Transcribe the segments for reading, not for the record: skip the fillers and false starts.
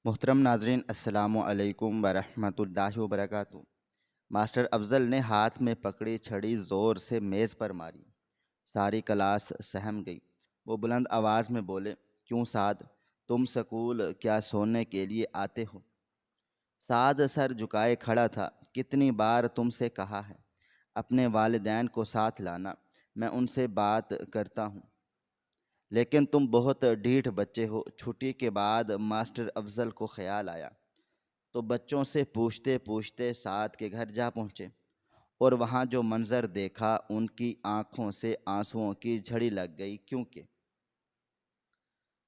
محترم ناظرین، السلام علیکم ورحمۃ اللہ وبرکاتہ۔ ماسٹر افضل نے ہاتھ میں پکڑی چھڑی زور سے میز پر ماری۔ ساری کلاس سہم گئی۔ وہ بلند آواز میں بولے، کیوں سعد، تم سکول کیا سونے کے لیے آتے ہو؟ سعد سر جھکائے کھڑا تھا۔ کتنی بار تم سے کہا ہے اپنے والدین کو ساتھ لانا، میں ان سے بات کرتا ہوں، لیکن تم بہت ڈھیٹھ بچے ہو۔ چھٹی کے بعد ماسٹر افضل کو خیال آیا تو بچوں سے پوچھتے پوچھتے سعد کے گھر جا پہنچے، اور وہاں جو منظر دیکھا ان کی آنکھوں سے آنسوؤں کی جھڑی لگ گئی، کیونکہ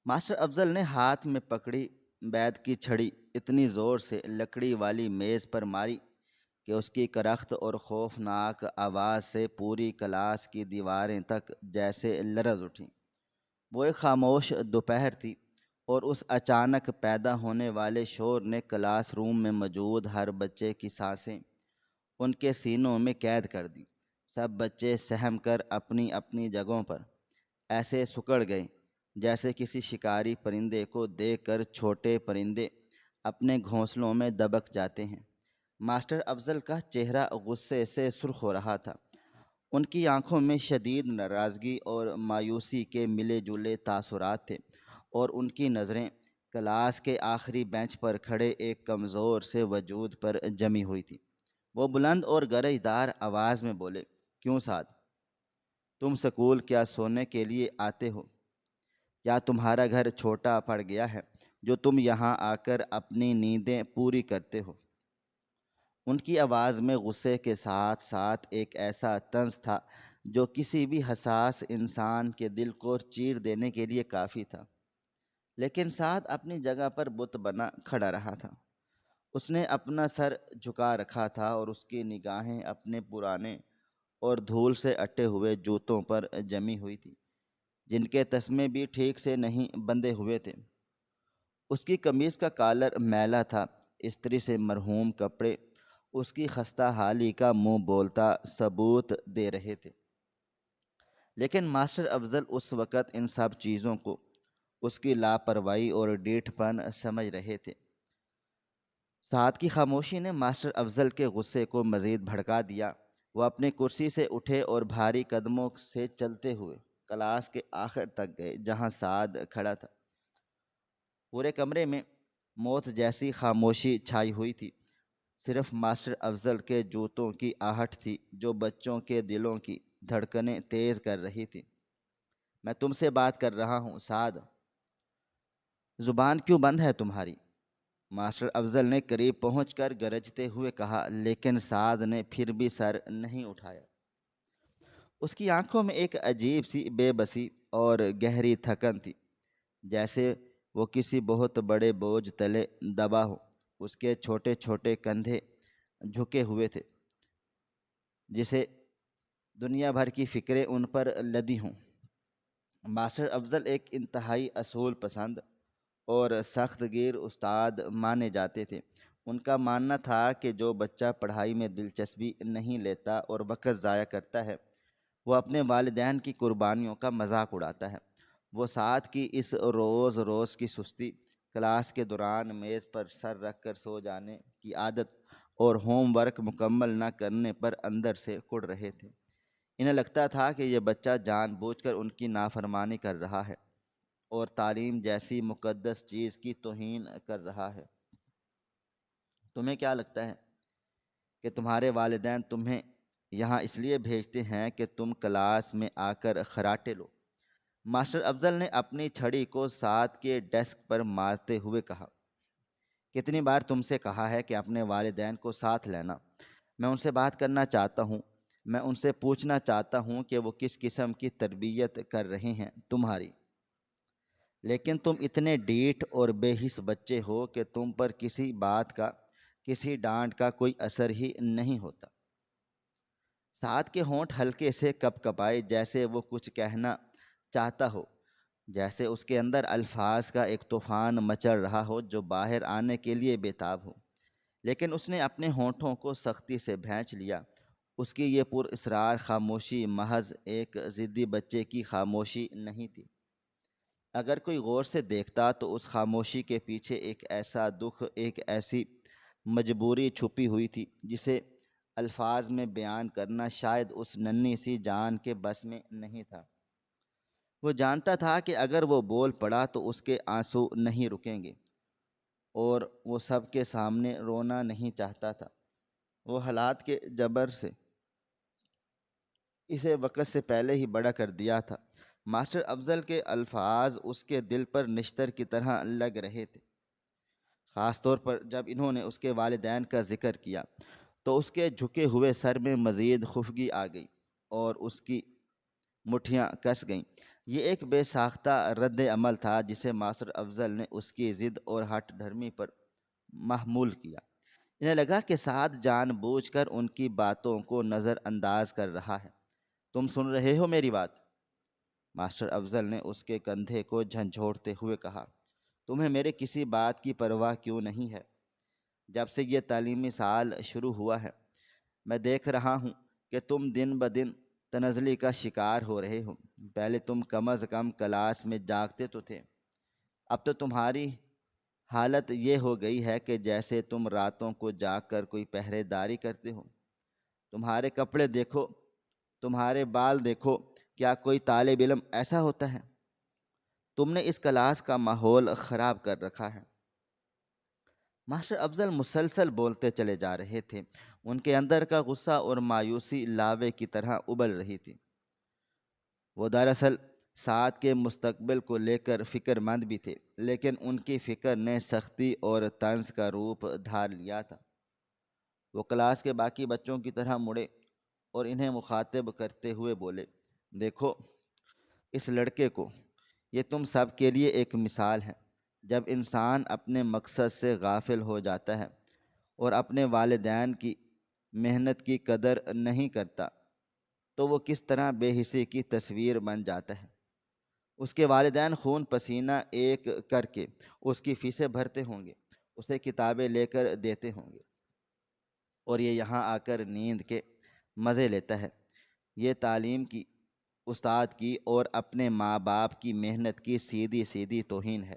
ماسٹر افضل نے ہاتھ میں پکڑی بیت کی چھڑی اتنی زور سے لکڑی والی میز پر ماری کہ اس کی کرخت اور خوفناک آواز سے پوری کلاس کی دیواریں تک جیسے لرز اٹھیں۔ وہ ایک خاموش دوپہر تھی، اور اس اچانک پیدا ہونے والے شور نے کلاس روم میں موجود ہر بچے کی سانسیں ان کے سینوں میں قید کر دی۔ سب بچے سہم کر اپنی اپنی جگہوں پر ایسے سکڑ گئے جیسے کسی شکاری پرندے کو دیکھ کر چھوٹے پرندے اپنے گھونسلوں میں دبک جاتے ہیں۔ ماسٹر افضل کا چہرہ غصے سے سرخ ہو رہا تھا۔ ان کی آنکھوں میں شدید ناراضگی اور مایوسی کے ملے جلے تاثرات تھے، اور ان کی نظریں کلاس کے آخری بینچ پر کھڑے ایک کمزور سے وجود پر جمی ہوئی تھی۔ وہ بلند اور گرجدار آواز میں بولے، کیوں سعد، تم سکول کیا سونے کے لیے آتے ہو؟ یا تمہارا گھر چھوٹا پڑ گیا ہے جو تم یہاں آ کر اپنی نیندیں پوری کرتے ہو؟ ان کی آواز میں غصے کے ساتھ ساتھ ایک ایسا طنز تھا جو کسی بھی حساس انسان کے دل کو چیر دینے کے لیے کافی تھا۔ لیکن سعد اپنی جگہ پر بت بنا کھڑا رہا تھا۔ اس نے اپنا سر جھکا رکھا تھا، اور اس کی نگاہیں اپنے پرانے اور دھول سے اٹے ہوئے جوتوں پر جمی ہوئی تھی، جن کے تسمے بھی ٹھیک سے نہیں بندھے ہوئے تھے۔ اس کی قمیض کا کالر میلا تھا، استری سے مرہوم کپڑے اس کی خستہ حالی کا منہ بولتا ثبوت دے رہے تھے۔ لیکن ماسٹر افضل اس وقت ان سب چیزوں کو اس کی لاپرواہی اور ڈیٹھ پن سمجھ رہے تھے۔ سعد کی خاموشی نے ماسٹر افضل کے غصے کو مزید بھڑکا دیا۔ وہ اپنی کرسی سے اٹھے اور بھاری قدموں سے چلتے ہوئے کلاس کے آخر تک گئے جہاں سعد کھڑا تھا۔ پورے کمرے میں موت جیسی خاموشی چھائی ہوئی تھی۔ صرف ماسٹر افضل کے جوتوں کی آہٹ تھی جو بچوں کے دلوں کی دھڑکنیں تیز کر رہی تھی۔ میں تم سے بات کر رہا ہوں سعد، زبان کیوں بند ہے تمہاری؟ ماسٹر افضل نے قریب پہنچ کر گرجتے ہوئے کہا، لیکن سعد نے پھر بھی سر نہیں اٹھایا۔ اس کی آنکھوں میں ایک عجیب سی بے بسی اور گہری تھکن تھی، جیسے وہ کسی بہت بڑے بوجھ تلے دبا ہو۔ اس کے چھوٹے چھوٹے کندھے جھکے ہوئے تھے، جسے دنیا بھر کی فکریں ان پر لدی ہوں۔ ماسٹر افضل ایک انتہائی اصول پسند اور سخت گیر استاد مانے جاتے تھے۔ ان کا ماننا تھا کہ جو بچہ پڑھائی میں دلچسپی نہیں لیتا اور وقت ضائع کرتا ہے، وہ اپنے والدین کی قربانیوں کا مذاق اڑاتا ہے۔ وہ سعد کی اس روز روز کی سستی، کلاس کے دوران میز پر سر رکھ کر سو جانے کی عادت، اور ہوم ورک مکمل نہ کرنے پر اندر سے کڑ رہے تھے۔ انہیں لگتا تھا کہ یہ بچہ جان بوجھ کر ان کی نافرمانی کر رہا ہے اور تعلیم جیسی مقدس چیز کی توہین کر رہا ہے۔ تمہیں کیا لگتا ہے کہ تمہارے والدین تمہیں یہاں اس لیے بھیجتے ہیں کہ تم کلاس میں آ کر خراٹے لو؟ ماسٹر افضل نے اپنی چھڑی کو سعد کے ڈیسک پر مارتے ہوئے کہا، کتنی بار تم سے کہا ہے کہ اپنے والدین کو ساتھ لینا؟ میں ان سے بات کرنا چاہتا ہوں، میں ان سے پوچھنا چاہتا ہوں کہ وہ کس قسم کی تربیت کر رہے ہیں تمہاری۔ لیکن تم اتنے ڈھیٹ اور بے حس بچے ہو کہ تم پر کسی بات کا، کسی ڈانٹ کا کوئی اثر ہی نہیں ہوتا۔ سعد کے ہونٹ ہلکے سے کپ کپائے، جیسے وہ کچھ کہنا چاہتا ہو، جیسے اس کے اندر الفاظ کا ایک طوفان مچل رہا ہو جو باہر آنے کے لیے بےتاب ہو۔ لیکن اس نے اپنے ہونٹوں کو سختی سے بھینچ لیا۔ اس کی یہ پر اسرار خاموشی محض ایک ضدی بچے کی خاموشی نہیں تھی، اگر کوئی غور سے دیکھتا تو اس خاموشی کے پیچھے ایک ایسا دکھ، ایک ایسی مجبوری چھپی ہوئی تھی جسے الفاظ میں بیان کرنا شاید اس ننھی سی جان کے بس میں نہیں تھا۔ وہ جانتا تھا کہ اگر وہ بول پڑا تو اس کے آنسو نہیں رکیں گے، اور وہ سب کے سامنے رونا نہیں چاہتا تھا۔ وہ حالات کے جبر سے اسے وقت سے پہلے ہی بڑا کر دیا تھا۔ ماسٹر افضل کے الفاظ اس کے دل پر نشتر کی طرح لگ رہے تھے، خاص طور پر جب انہوں نے اس کے والدین کا ذکر کیا تو اس کے جھکے ہوئے سر میں مزید خفگی آ گئی اور اس کی مٹھیاں کس گئیں۔ یہ ایک بے ساختہ رد عمل تھا جسے ماسٹر افضل نے اس کی ضد اور ہٹ دھرمی پر محمول کیا۔ انہیں لگا کہ سعد جان بوجھ کر ان کی باتوں کو نظر انداز کر رہا ہے۔ تم سن رہے ہو میری بات؟ ماسٹر افضل نے اس کے کندھے کو جھنجھوڑتے ہوئے کہا۔ تمہیں میرے کسی بات کی پرواہ کیوں نہیں ہے؟ جب سے یہ تعلیمی سال شروع ہوا ہے میں دیکھ رہا ہوں کہ تم دن بدن تنزلی کا شکار ہو رہے ہو۔ پہلے تم کم از کم کلاس میں جاگتے تو تھے، اب تو تمہاری حالت یہ ہو گئی ہے کہ جیسے تم راتوں کو جاگ کر کوئی پہرے داری کرتے ہو۔ تمہارے کپڑے دیکھو، تمہارے بال دیکھو، کیا کوئی طالب علم ایسا ہوتا ہے؟ تم نے اس کلاس کا ماحول خراب کر رکھا ہے۔ ماسٹر افضل مسلسل بولتے چلے جا رہے تھے۔ ان کے اندر کا غصہ اور مایوسی لاوے کی طرح ابل رہی تھی۔ وہ دراصل سعد کے مستقبل کو لے کر فکر مند بھی تھے، لیکن ان کی فکر نے سختی اور طنز کا روپ دھار لیا تھا۔ وہ کلاس کے باقی بچوں کی طرح مڑے اور انہیں مخاطب کرتے ہوئے بولے، دیکھو اس لڑکے کو، یہ تم سب کے لیے ایک مثال ہے۔ جب انسان اپنے مقصد سے غافل ہو جاتا ہے اور اپنے والدین کی محنت کی قدر نہیں کرتا تو وہ کس طرح بے حسی کی تصویر بن جاتا ہے۔ اس کے والدین خون پسینہ ایک کر کے اس کی فیسیں بھرتے ہوں گے، اسے کتابیں لے کر دیتے ہوں گے، اور یہ یہاں آ کر نیند کے مزے لیتا ہے۔ یہ تعلیم کی، استاد کی اور اپنے ماں باپ کی محنت کی سیدھی سیدھی توہین ہے۔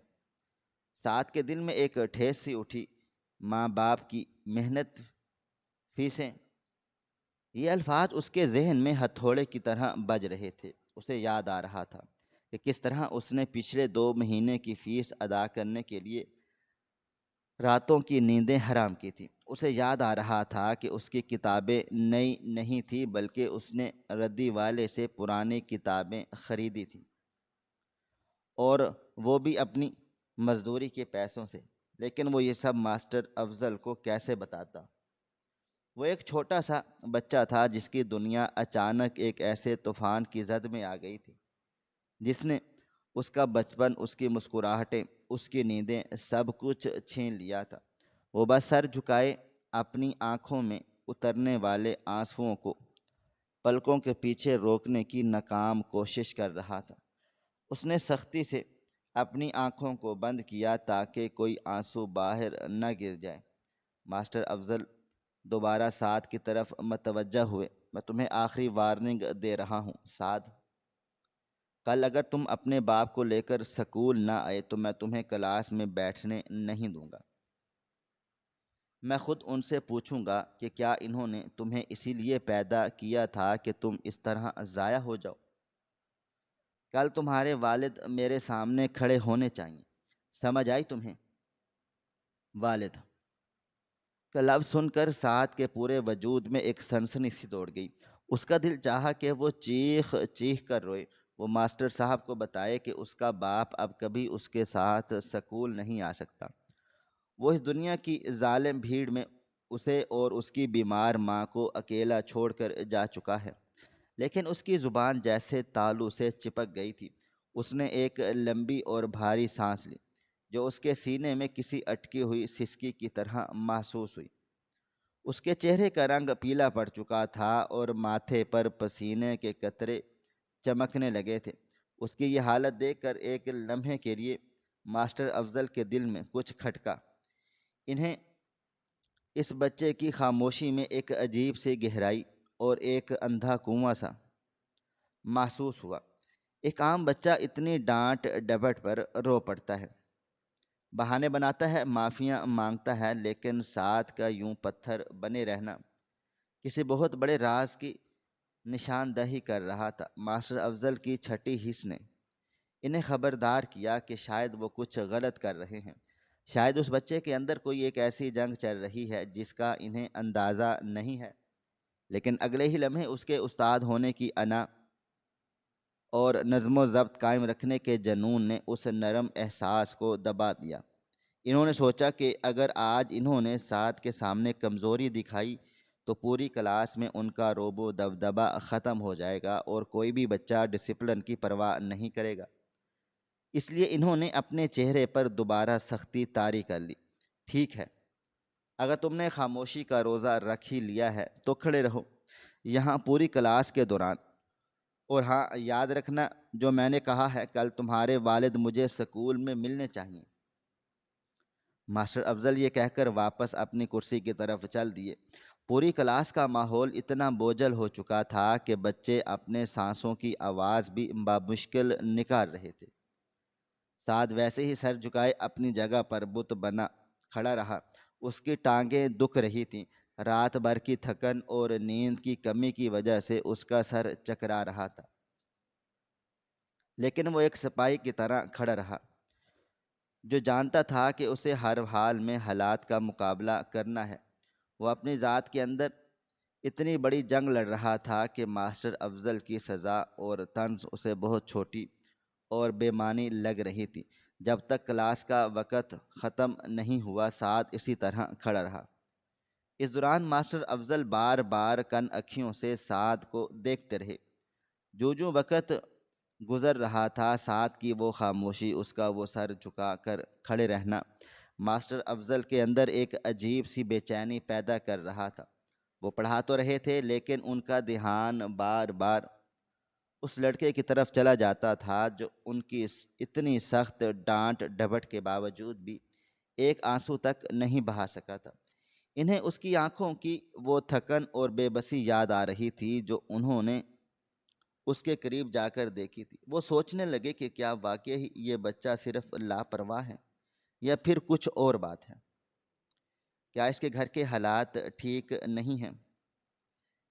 سعد کے دل میں ایک ٹھیس سی اٹھی۔ ماں باپ کی محنت، فیسیں، یہ الفاظ اس کے ذہن میں ہتھوڑے کی طرح بج رہے تھے۔ اسے یاد آ رہا تھا کہ کس طرح اس نے پچھلے 2 مہینے کی فیس ادا کرنے کے لیے راتوں کی نیندیں حرام کی تھیں۔ اسے یاد آ رہا تھا کہ اس کی کتابیں نئی نہیں تھیں بلکہ اس نے ردی والے سے پرانی کتابیں خریدی تھیں، اور وہ بھی اپنی مزدوری کے پیسوں سے۔ لیکن وہ یہ سب ماسٹر افضل کو کیسے بتاتا؟ وہ ایک چھوٹا سا بچہ تھا جس کی دنیا اچانک ایک ایسے طوفان کی زد میں آ گئی تھی جس نے اس کا بچپن، اس کی مسکراہٹیں، اس کی نیندیں، سب کچھ چھین لیا تھا۔ وہ بس سر جھکائے اپنی آنکھوں میں اترنے والے آنسوؤں کو پلکوں کے پیچھے روکنے کی ناکام کوشش کر رہا تھا۔ اس نے سختی سے اپنی آنکھوں کو بند کیا تاکہ کوئی آنسو باہر نہ گر جائے۔ ماسٹر افضل دوبارہ سعد کی طرف متوجہ ہوئے۔ میں تمہیں آخری وارننگ دے رہا ہوں سعد، کل اگر تم اپنے باپ کو لے کر سکول نہ آئے تو میں تمہیں کلاس میں بیٹھنے نہیں دوں گا۔ میں خود ان سے پوچھوں گا کہ کیا انہوں نے تمہیں اسی لیے پیدا کیا تھا کہ تم اس طرح ضائع ہو جاؤ؟ کل تمہارے والد میرے سامنے کھڑے ہونے چاہیے، سمجھ آئی تمہیں؟ والد کا لفظ سن کر سعد کے پورے وجود میں ایک سنسنی سی دوڑ گئی۔ اس کا دل چاہا کہ وہ چیخ چیخ کر روئے۔ وہ ماسٹر صاحب کو بتائے کہ اس کا باپ اب کبھی اس کے ساتھ سکول نہیں آ سکتا۔ وہ اس دنیا کی ظالم بھیڑ میں اسے اور اس کی بیمار ماں کو اکیلا چھوڑ کر جا چکا ہے۔ لیکن اس کی زبان جیسے تالو سے چپک گئی تھی۔ اس نے ایک لمبی اور بھاری سانس لی جو اس کے سینے میں کسی اٹکی ہوئی سسکی کی طرح محسوس ہوئی۔ اس کے چہرے کا رنگ پیلا پڑ چکا تھا اور ماتھے پر پسینے کے قطرے چمکنے لگے تھے۔ اس کی یہ حالت دیکھ کر ایک لمحے کے لیے ماسٹر افضل کے دل میں کچھ کھٹکا۔ انہیں اس بچے کی خاموشی میں ایک عجیب سی گہرائی اور ایک اندھا کنواں سا محسوس ہوا۔ ایک عام بچہ اتنی ڈانٹ ڈپٹ پر رو پڑتا ہے، بہانے بناتا ہے، معافیاں مانگتا ہے، لیکن ساتھ کا یوں پتھر بنے رہنا کسی بہت بڑے راز کی نشاندہی کر رہا تھا۔ ماسٹر افضل کی چھٹی حس نے انہیں خبردار کیا کہ شاید وہ کچھ غلط کر رہے ہیں، شاید اس بچے کے اندر کوئی ایک ایسی جنگ چل رہی ہے جس کا انہیں اندازہ نہیں ہے۔ لیکن اگلے ہی لمحے اس کے استاد ہونے کی انا اور نظم و ضبط قائم رکھنے کے جنون نے اس نرم احساس کو دبا دیا۔ انہوں نے سوچا کہ اگر آج انہوں نے سعد کے سامنے کمزوری دکھائی تو پوری کلاس میں ان کا روب و دبدبا ختم ہو جائے گا اور کوئی بھی بچہ ڈسپلن کی پرواہ نہیں کرے گا۔ اس لیے انہوں نے اپنے چہرے پر دوبارہ سختی طاری کر لی۔ ٹھیک ہے، اگر تم نے خاموشی کا روزہ رکھ ہی لیا ہے تو کھڑے رہو یہاں پوری کلاس کے دوران، اور ہاں یاد رکھنا جو میں نے کہا ہے، کل تمہارے والد مجھے سکول میں ملنے چاہئیں۔ ماسٹر افضل یہ کہہ کر واپس اپنی کرسی کی طرف چل دیے۔ پوری کلاس کا ماحول اتنا بوجھل ہو چکا تھا کہ بچے اپنے سانسوں کی آواز بھی بامشکل نکال رہے تھے۔ سعد ویسے ہی سر جھکائے اپنی جگہ پر بت بنا کھڑا رہا۔ اس کی ٹانگیں دکھ رہی تھیں، رات بھر کی تھکن اور نیند کی کمی کی وجہ سے اس کا سر چکرا رہا تھا، لیکن وہ ایک سپاہی کی طرح کھڑا رہا جو جانتا تھا کہ اسے ہر حال میں حالات کا مقابلہ کرنا ہے۔ وہ اپنی ذات کے اندر اتنی بڑی جنگ لڑ رہا تھا کہ ماسٹر افضل کی سزا اور طنز اسے بہت چھوٹی اور بے معنی لگ رہی تھی۔ جب تک کلاس کا وقت ختم نہیں ہوا سعد اسی طرح کھڑا رہا۔ اس دوران ماسٹر افضل بار بار کن اکھیوں سے سعد کو دیکھتے رہے۔ جو وقت گزر رہا تھا، سعد کی وہ خاموشی، اس کا وہ سر جھکا کر کھڑے رہنا ماسٹر افضل کے اندر ایک عجیب سی بے چینی پیدا کر رہا تھا۔ وہ پڑھا تو رہے تھے لیکن ان کا دھیان بار بار اس لڑکے کی طرف چلا جاتا تھا جو ان کی اتنی سخت ڈانٹ ڈپٹ کے باوجود بھی ایک آنسو تک نہیں بہا سکا تھا۔ انہیں اس کی آنکھوں کی وہ تھکن اور بے بسی یاد آ رہی تھی جو انہوں نے اس کے قریب جا کر دیکھی تھی۔ وہ سوچنے لگے کہ کیا واقعی یہ بچہ صرف لاپرواہ ہے یا پھر کچھ اور بات ہے؟ کیا اس کے گھر کے حالات ٹھیک نہیں ہیں؟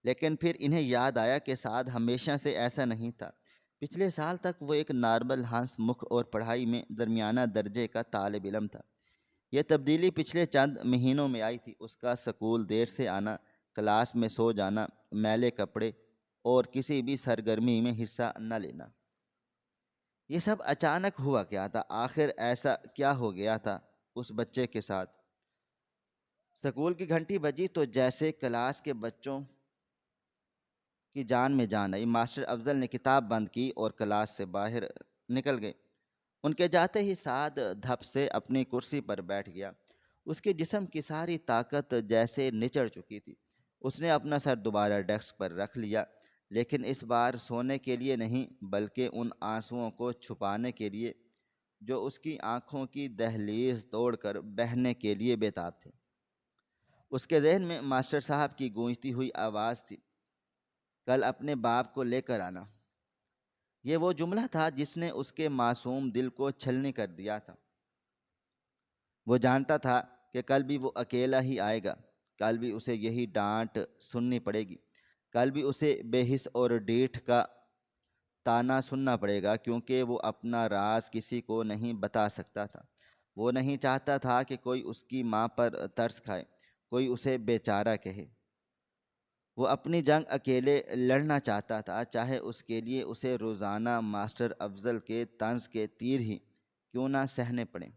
لیکن پھر انہیں یاد آیا کہ سعد ہمیشہ سے ایسا نہیں تھا۔ پچھلے سال تک وہ ایک نارمل ہنس مکھ اور پڑھائی میں درمیانہ درجے کا طالب علم تھا۔ یہ تبدیلی پچھلے چند مہینوں میں آئی تھی۔ اس کا سکول دیر سے آنا، کلاس میں سو جانا، میلے کپڑے اور کسی بھی سرگرمی میں حصہ نہ لینا۔ یہ سب اچانک ہوا کیا تھا؟ آخر ایسا کیا ہو گیا تھا اس بچے کے ساتھ؟ سکول کی گھنٹی بجی تو جیسے کلاس کے بچوں کی جان میں جان آئی۔ ماسٹر افضل نے کتاب بند کی اور کلاس سے باہر نکل گئے۔ ان کے جاتے ہی سعد دھپ سے اپنی کرسی پر بیٹھ گیا۔ اس کے جسم کی ساری طاقت جیسے نچڑ چکی تھی۔ اس نے اپنا سر دوبارہ ڈیسک پر رکھ لیا، لیکن اس بار سونے کے لیے نہیں بلکہ ان آنسوؤں کو چھپانے کے لیے جو اس کی آنکھوں کی دہلیز توڑ کر بہنے کے لیے بےتاب تھے۔ اس کے ذہن میں ماسٹر صاحب کی گونجتی ہوئی آواز تھی، کل اپنے باپ کو لے کر آنا۔ یہ وہ جملہ تھا جس نے اس کے معصوم دل کو چھلنی کر دیا تھا۔ وہ جانتا تھا کہ کل بھی وہ اکیلا ہی آئے گا، کل بھی اسے یہی ڈانٹ سننی پڑے گی، کل بھی اسے بے حس اور ڈیٹھ کا تانا سننا پڑے گا، کیونکہ وہ اپنا راز کسی کو نہیں بتا سکتا تھا۔ وہ نہیں چاہتا تھا کہ کوئی اس کی ماں پر ترس کھائے، کوئی اسے بیچارہ کہے۔ وہ اپنی جنگ اکیلے لڑنا چاہتا تھا، چاہے اس کے لیے اسے روزانہ ماسٹر افضل کے طنز کے تیر ہی کیوں نہ سہنے پڑیں۔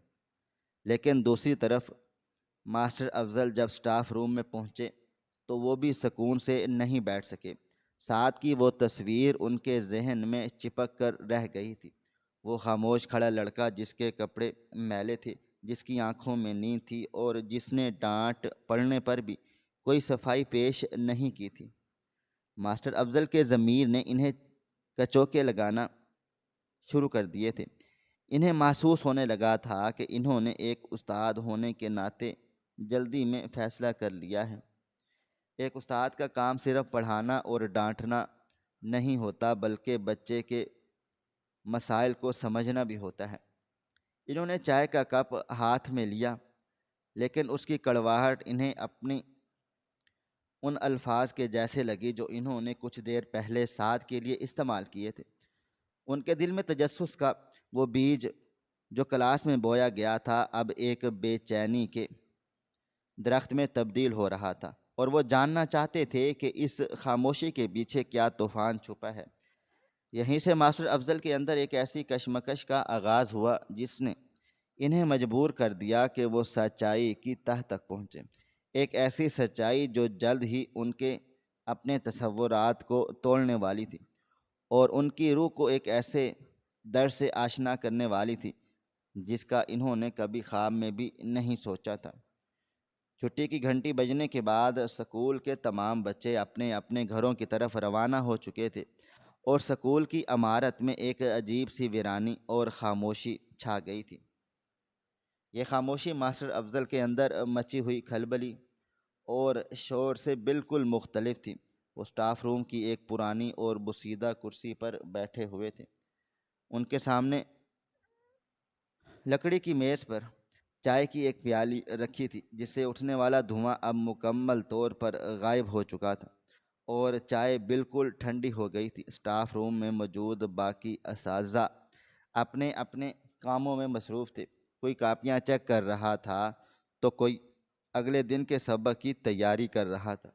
لیکن دوسری طرف ماسٹر افضل جب سٹاف روم میں پہنچے تو وہ بھی سکون سے نہیں بیٹھ سکے۔ سعد کی وہ تصویر ان کے ذہن میں چپک کر رہ گئی تھی۔ وہ خاموش کھڑا لڑکا جس کے کپڑے میلے تھے، جس کی آنکھوں میں نیند تھی اور جس نے ڈانٹ پڑنے پر بھی کوئی صفائی پیش نہیں کی تھی۔ ماسٹر افضل کے ضمیر نے انہیں کچوکے لگانا شروع کر دیے تھے۔ انہیں محسوس ہونے لگا تھا کہ انہوں نے ایک استاد ہونے کے ناطے جلدی میں فیصلہ کر لیا ہے۔ ایک استاد کا کام صرف پڑھانا اور ڈانٹنا نہیں ہوتا، بلکہ بچے کے مسائل کو سمجھنا بھی ہوتا ہے۔ انہوں نے چائے کا کپ ہاتھ میں لیا، لیکن اس کی کڑواہٹ انہیں اپنی ان الفاظ کے جیسے لگی جو انہوں نے کچھ دیر پہلے سعد کے لیے استعمال کیے تھے۔ ان کے دل میں تجسس کا وہ بیج جو کلاس میں بویا گیا تھا اب ایک بے چینی کے درخت میں تبدیل ہو رہا تھا، اور وہ جاننا چاہتے تھے کہ اس خاموشی کے پیچھے کیا طوفان چھپا ہے۔ یہیں سے ماسٹر افضل کے اندر ایک ایسی کشمکش کا آغاز ہوا جس نے انہیں مجبور کر دیا کہ وہ سچائی کی تہ تک پہنچے، ایک ایسی سچائی جو جلد ہی ان کے اپنے تصورات کو توڑنے والی تھی اور ان کی روح کو ایک ایسے در سے آشنا کرنے والی تھی جس کا انہوں نے کبھی خواب میں بھی نہیں سوچا تھا۔ چھٹی کی گھنٹی بجنے کے بعد سکول کے تمام بچے اپنے اپنے گھروں کی طرف روانہ ہو چکے تھے، اور سکول کی عمارت میں ایک عجیب سی ویرانی اور خاموشی چھا گئی تھی۔ یہ خاموشی ماسٹر افضل کے اندر مچی ہوئی کھلبلی اور شور سے بالکل مختلف تھی۔ وہ سٹاف روم کی ایک پرانی اور بوسیدہ کرسی پر بیٹھے ہوئے تھے۔ ان کے سامنے لکڑی کی میز پر چائے کی ایک پیالی رکھی تھی جس سے اٹھنے والا دھواں اب مکمل طور پر غائب ہو چکا تھا، اور چائے بالکل ٹھنڈی ہو گئی تھی۔ سٹاف روم میں موجود باقی اساتذہ اپنے اپنے کاموں میں مصروف تھے، کوئی کاپیاں چیک کر رہا تھا تو کوئی اگلے دن کے سبق کی تیاری کر رہا تھا،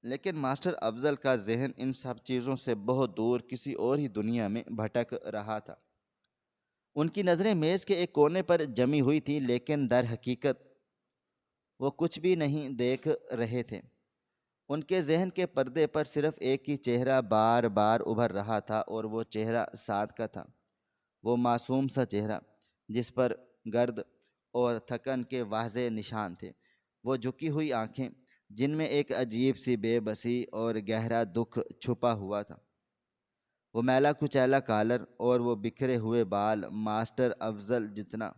لیکن ماسٹر افضل کا ذہن ان سب چیزوں سے بہت دور کسی اور ہی دنیا میں بھٹک رہا تھا۔ ان کی نظریں میز کے ایک کونے پر جمی ہوئی تھیں، لیکن در حقیقت وہ کچھ بھی نہیں دیکھ رہے تھے۔ ان کے ذہن کے پردے پر صرف ایک ہی چہرہ بار بار ابھر رہا تھا، اور وہ چہرہ سعد کا تھا، وہ معصوم سا چہرہ جس پر گرد اور تھکن کے واضح نشان تھے، وہ جھکی ہوئی آنکھیں جن میں ایک عجیب سی بے بسی اور گہرا دکھ چھپا ہوا تھا، وہ میلا کچیلا کالر اور وہ بکھرے ہوئے بال۔ ماسٹر افضل جتنا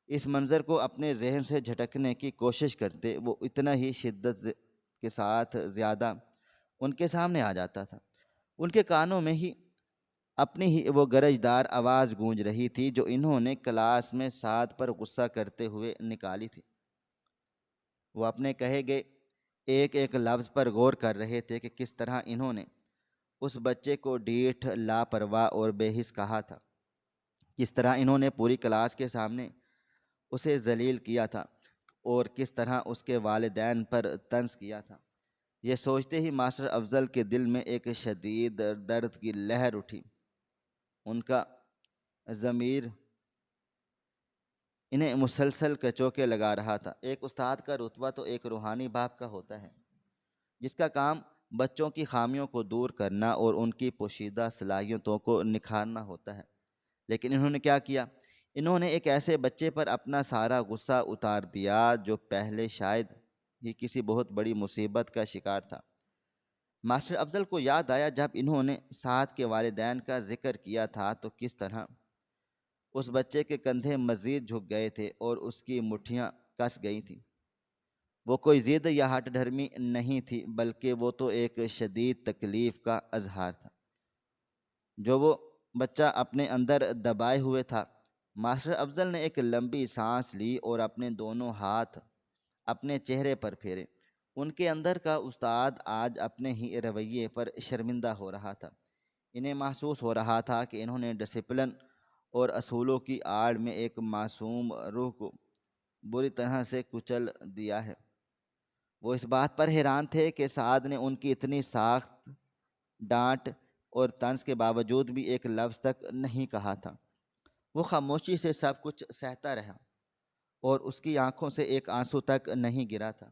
اس منظر کو اپنے ذہن سے جھٹکنے کی کوشش کرتے، وہ اتنا ہی شدت کے ساتھ زیادہ ان کے سامنے آ جاتا تھا۔ ان کے کانوں میں ہی اپنی ہی وہ گرجدار آواز گونج رہی تھی جو انہوں نے کلاس میں سعد پر غصہ کرتے ہوئے نکالی تھی۔ وہ اپنے کہے گئے ایک ایک لفظ پر غور کر رہے تھے کہ کس طرح انہوں نے اس بچے کو ڈھیٹ، لاپرواہ اور بے حس کہا تھا، کس طرح انہوں نے پوری کلاس کے سامنے اسے ذلیل کیا تھا، اور کس طرح اس کے والدین پر طنز کیا تھا۔ یہ سوچتے ہی ماسٹر افضل کے دل میں ایک شدید درد کی لہر اٹھی۔ ان کا ضمیر انہیں مسلسل کچوکے لگا رہا تھا۔ ایک استاد کا رتبہ تو ایک روحانی باپ کا ہوتا ہے جس کا کام بچوں کی خامیوں کو دور کرنا اور ان کی پوشیدہ صلاحیتوں کو نکھارنا ہوتا ہے، لیکن انہوں نے کیا کیا؟ انہوں نے ایک ایسے بچے پر اپنا سارا غصہ اتار دیا جو پہلے شاید ہی کسی بہت بڑی مصیبت کا شکار تھا۔ ماسٹر افضل کو یاد آیا جب انہوں نے سعد کے والدین کا ذکر کیا تھا تو کس طرح اس بچے کے کندھے مزید جھک گئے تھے اور اس کی مٹھیاں کس گئی تھیں۔ وہ کوئی ضد یا ہٹ ڈھرمی نہیں تھی، بلکہ وہ تو ایک شدید تکلیف کا اظہار تھا جو وہ بچہ اپنے اندر دبائے ہوئے تھا۔ ماسٹر افضل نے ایک لمبی سانس لی اور اپنے دونوں ہاتھ اپنے چہرے پر پھیرے۔ ان کے اندر کا استاد آج اپنے ہی رویے پر شرمندہ ہو رہا تھا۔ انہیں محسوس ہو رہا تھا کہ انہوں نے ڈسپلن اور اصولوں کی آڑ میں ایک معصوم روح کو بری طرح سے کچل دیا ہے۔ وہ اس بات پر حیران تھے کہ سعد نے ان کی اتنی سخت ڈانٹ اور طنز کے باوجود بھی ایک لفظ تک نہیں کہا تھا۔ وہ خاموشی سے سب کچھ سہتا رہا، اور اس کی آنکھوں سے ایک آنسو تک نہیں گرا تھا۔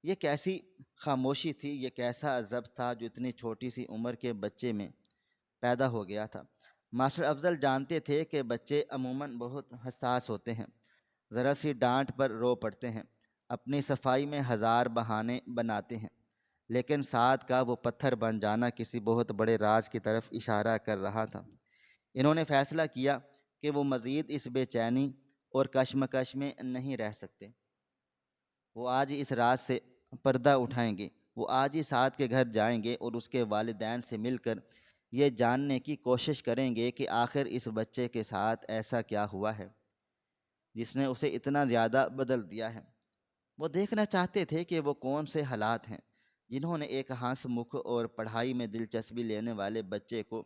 یہ کیسی خاموشی تھی، یہ کیسا ضبط تھا جو اتنی چھوٹی سی عمر کے بچے میں پیدا ہو گیا تھا۔ ماسٹر افضل جانتے تھے کہ بچے عموماً بہت حساس ہوتے ہیں، ذرا سی ڈانٹ پر رو پڑتے ہیں، اپنی صفائی میں ہزار بہانے بناتے ہیں، لیکن سعد کا وہ پتھر بن جانا کسی بہت بڑے راز کی طرف اشارہ کر رہا تھا۔ انہوں نے فیصلہ کیا کہ وہ مزید اس بے چینی اور کشمکش میں نہیں رہ سکتے۔ وہ آج ہی اس راز سے پردہ اٹھائیں گے، وہ آج ہی سعد کے گھر جائیں گے اور اس کے والدین سے مل کر یہ جاننے کی کوشش کریں گے کہ آخر اس بچے کے ساتھ ایسا کیا ہوا ہے جس نے اسے اتنا زیادہ بدل دیا ہے۔ وہ دیکھنا چاہتے تھے کہ وہ کون سے حالات ہیں جنہوں نے ایک ہنس مکھ اور پڑھائی میں دلچسپی لینے والے بچے کو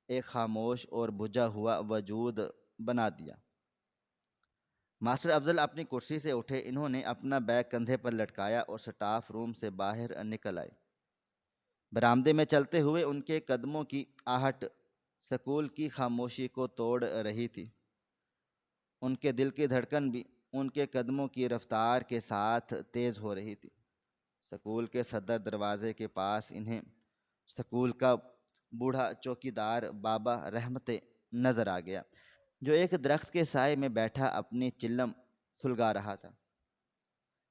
ایک خاموش اور بجھا ہوا وجود بنا دیا۔ ماسٹر افضل اپنی کرسی سے اٹھے، انہوں نے اپنا بیگ کندھے پر لٹکایا اور سٹاف روم سے باہر نکل آئے۔ برآمدے میں چلتے ہوئے ان کے قدموں کی آہٹ سکول کی خاموشی کو توڑ رہی تھی۔ ان کے دل کی دھڑکن بھی ان کے قدموں کی رفتار کے ساتھ تیز ہو رہی تھی۔ سکول کے صدر دروازے کے پاس انہیں سکول کا بوڑھا چوکیدار بابا رحمتے نظر آ گیا، جو ایک درخت کے سائے میں بیٹھا اپنی چلم سلگا رہا تھا۔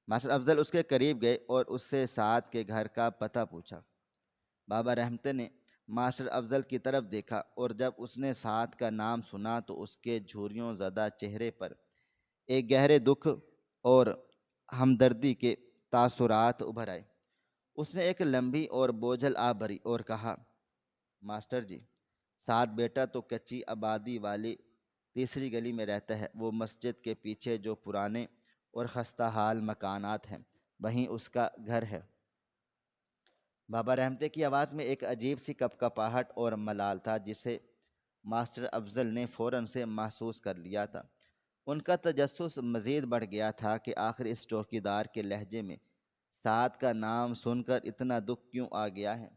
ماسٹر افضل اس کے قریب گئے اور اس سے سعد کے گھر کا پتہ پوچھا۔ بابا رحمتے نے ماسٹر افضل کی طرف دیکھا اور جب اس نے سعد کا نام سنا تو اس کے جھریوں زدہ چہرے پر ایک گہرے دکھ اور ہمدردی کے تاثرات ابھر آئے۔ اس نے ایک لمبی اور بوجھل آہ بھری اور کہا، ماسٹر جی، سعد بیٹا تو کچی آبادی والی تیسری گلی میں رہتا ہے۔ وہ مسجد کے پیچھے جو پرانے اور خستہ حال مکانات ہیں وہیں اس کا گھر ہے۔ بابا رحمتے کی آواز میں ایک عجیب سی کپکپاہٹ اور ملال تھا جسے ماسٹر افضل نے فوراً سے محسوس کر لیا تھا۔ ان کا تجسس مزید بڑھ گیا تھا کہ آخر اس چوکیدار کے لہجے میں سعد کا نام سن کر اتنا دکھ کیوں آ گیا ہے۔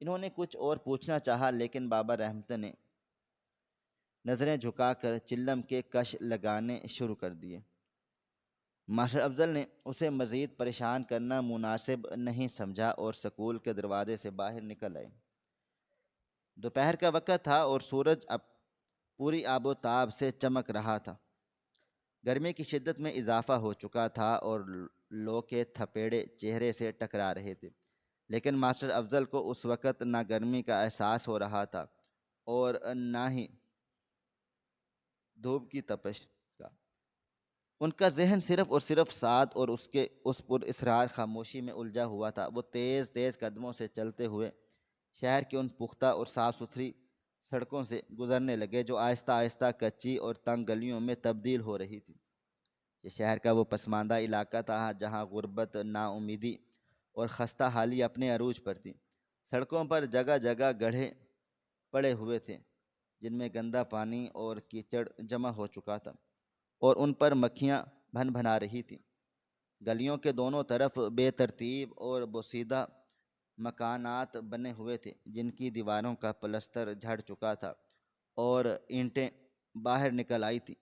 انہوں نے کچھ اور پوچھنا چاہا لیکن بابا رحمتے نے نظریں جھکا کر چلم کے کش لگانے شروع کر دیے۔ ماسٹر افضل نے اسے مزید پریشان کرنا مناسب نہیں سمجھا اور سکول کے دروازے سے باہر نکل آئے۔ دوپہر کا وقت تھا اور سورج اب پوری آب و تاب سے چمک رہا تھا۔ گرمی کی شدت میں اضافہ ہو چکا تھا اور لو کے تھپیڑے چہرے سے ٹکرا رہے تھے، لیکن ماسٹر افضل کو اس وقت نہ گرمی کا احساس ہو رہا تھا اور نہ ہی دھوپ کی تپش کا۔ ان کا ذہن صرف اور صرف سعد اور اس کے اس پر اسرار خاموشی میں الجھا ہوا تھا۔ وہ تیز تیز قدموں سے چلتے ہوئے شہر کی ان پختہ اور صاف ستھری سڑکوں سے گزرنے لگے جو آہستہ آہستہ کچی اور تنگ گلیوں میں تبدیل ہو رہی تھی۔ یہ شہر کا وہ پسماندہ علاقہ تھا جہاں غربت، نا امیدی اور خستہ حالی اپنے عروج پر تھی۔ سڑکوں پر جگہ جگہ گڑھے پڑے ہوئے تھے جن میں گندا پانی اور کیچڑ جمع ہو چکا تھا اور ان پر مکھیاں بھن بھنا رہی تھیں۔ گلیوں کے دونوں طرف بے ترتیب اور بوسیدہ مکانات بنے ہوئے تھے جن کی دیواروں کا پلستر جھڑ چکا تھا اور اینٹیں باہر نکل آئی تھیں۔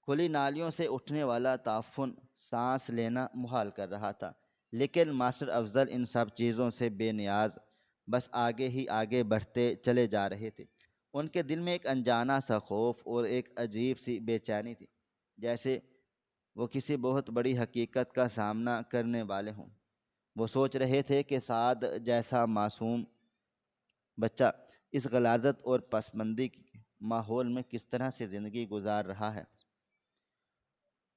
کھلی نالیوں سے اٹھنے والا تعفن سانس لینا محال کر رہا تھا، لیکن ماسٹر افضل ان سب چیزوں سے بے نیاز بس آگے ہی آگے بڑھتے چلے جا رہے تھے۔ ان کے دل میں ایک انجانا سا خوف اور ایک عجیب سی بے چینی تھی، جیسے وہ کسی بہت بڑی حقیقت کا سامنا کرنے والے ہوں۔ وہ سوچ رہے تھے کہ سعد جیسا معصوم بچہ اس غلاظت اور پسماندگی کے ماحول میں کس طرح سے زندگی گزار رہا ہے۔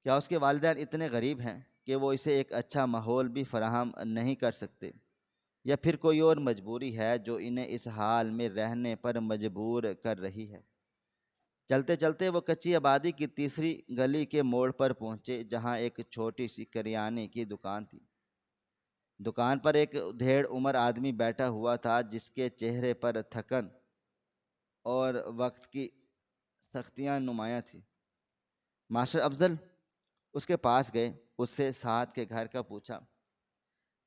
کیا اس کے والدین اتنے غریب ہیں کہ وہ اسے ایک اچھا ماحول بھی فراہم نہیں کر سکتے، یا پھر کوئی اور مجبوری ہے جو انہیں اس حال میں رہنے پر مجبور کر رہی ہے۔ چلتے چلتے وہ کچی آبادی کی تیسری گلی کے موڑ پر پہنچے جہاں ایک چھوٹی سی کریانے کی دکان تھی۔ دکان پر ایک ڈھیڑ عمر آدمی بیٹھا ہوا تھا جس کے چہرے پر تھکن اور وقت کی سختیاں نمایاں تھیں۔ ماسٹر افضل اس کے پاس گئے، اس سے سعد کے گھر کا پوچھا۔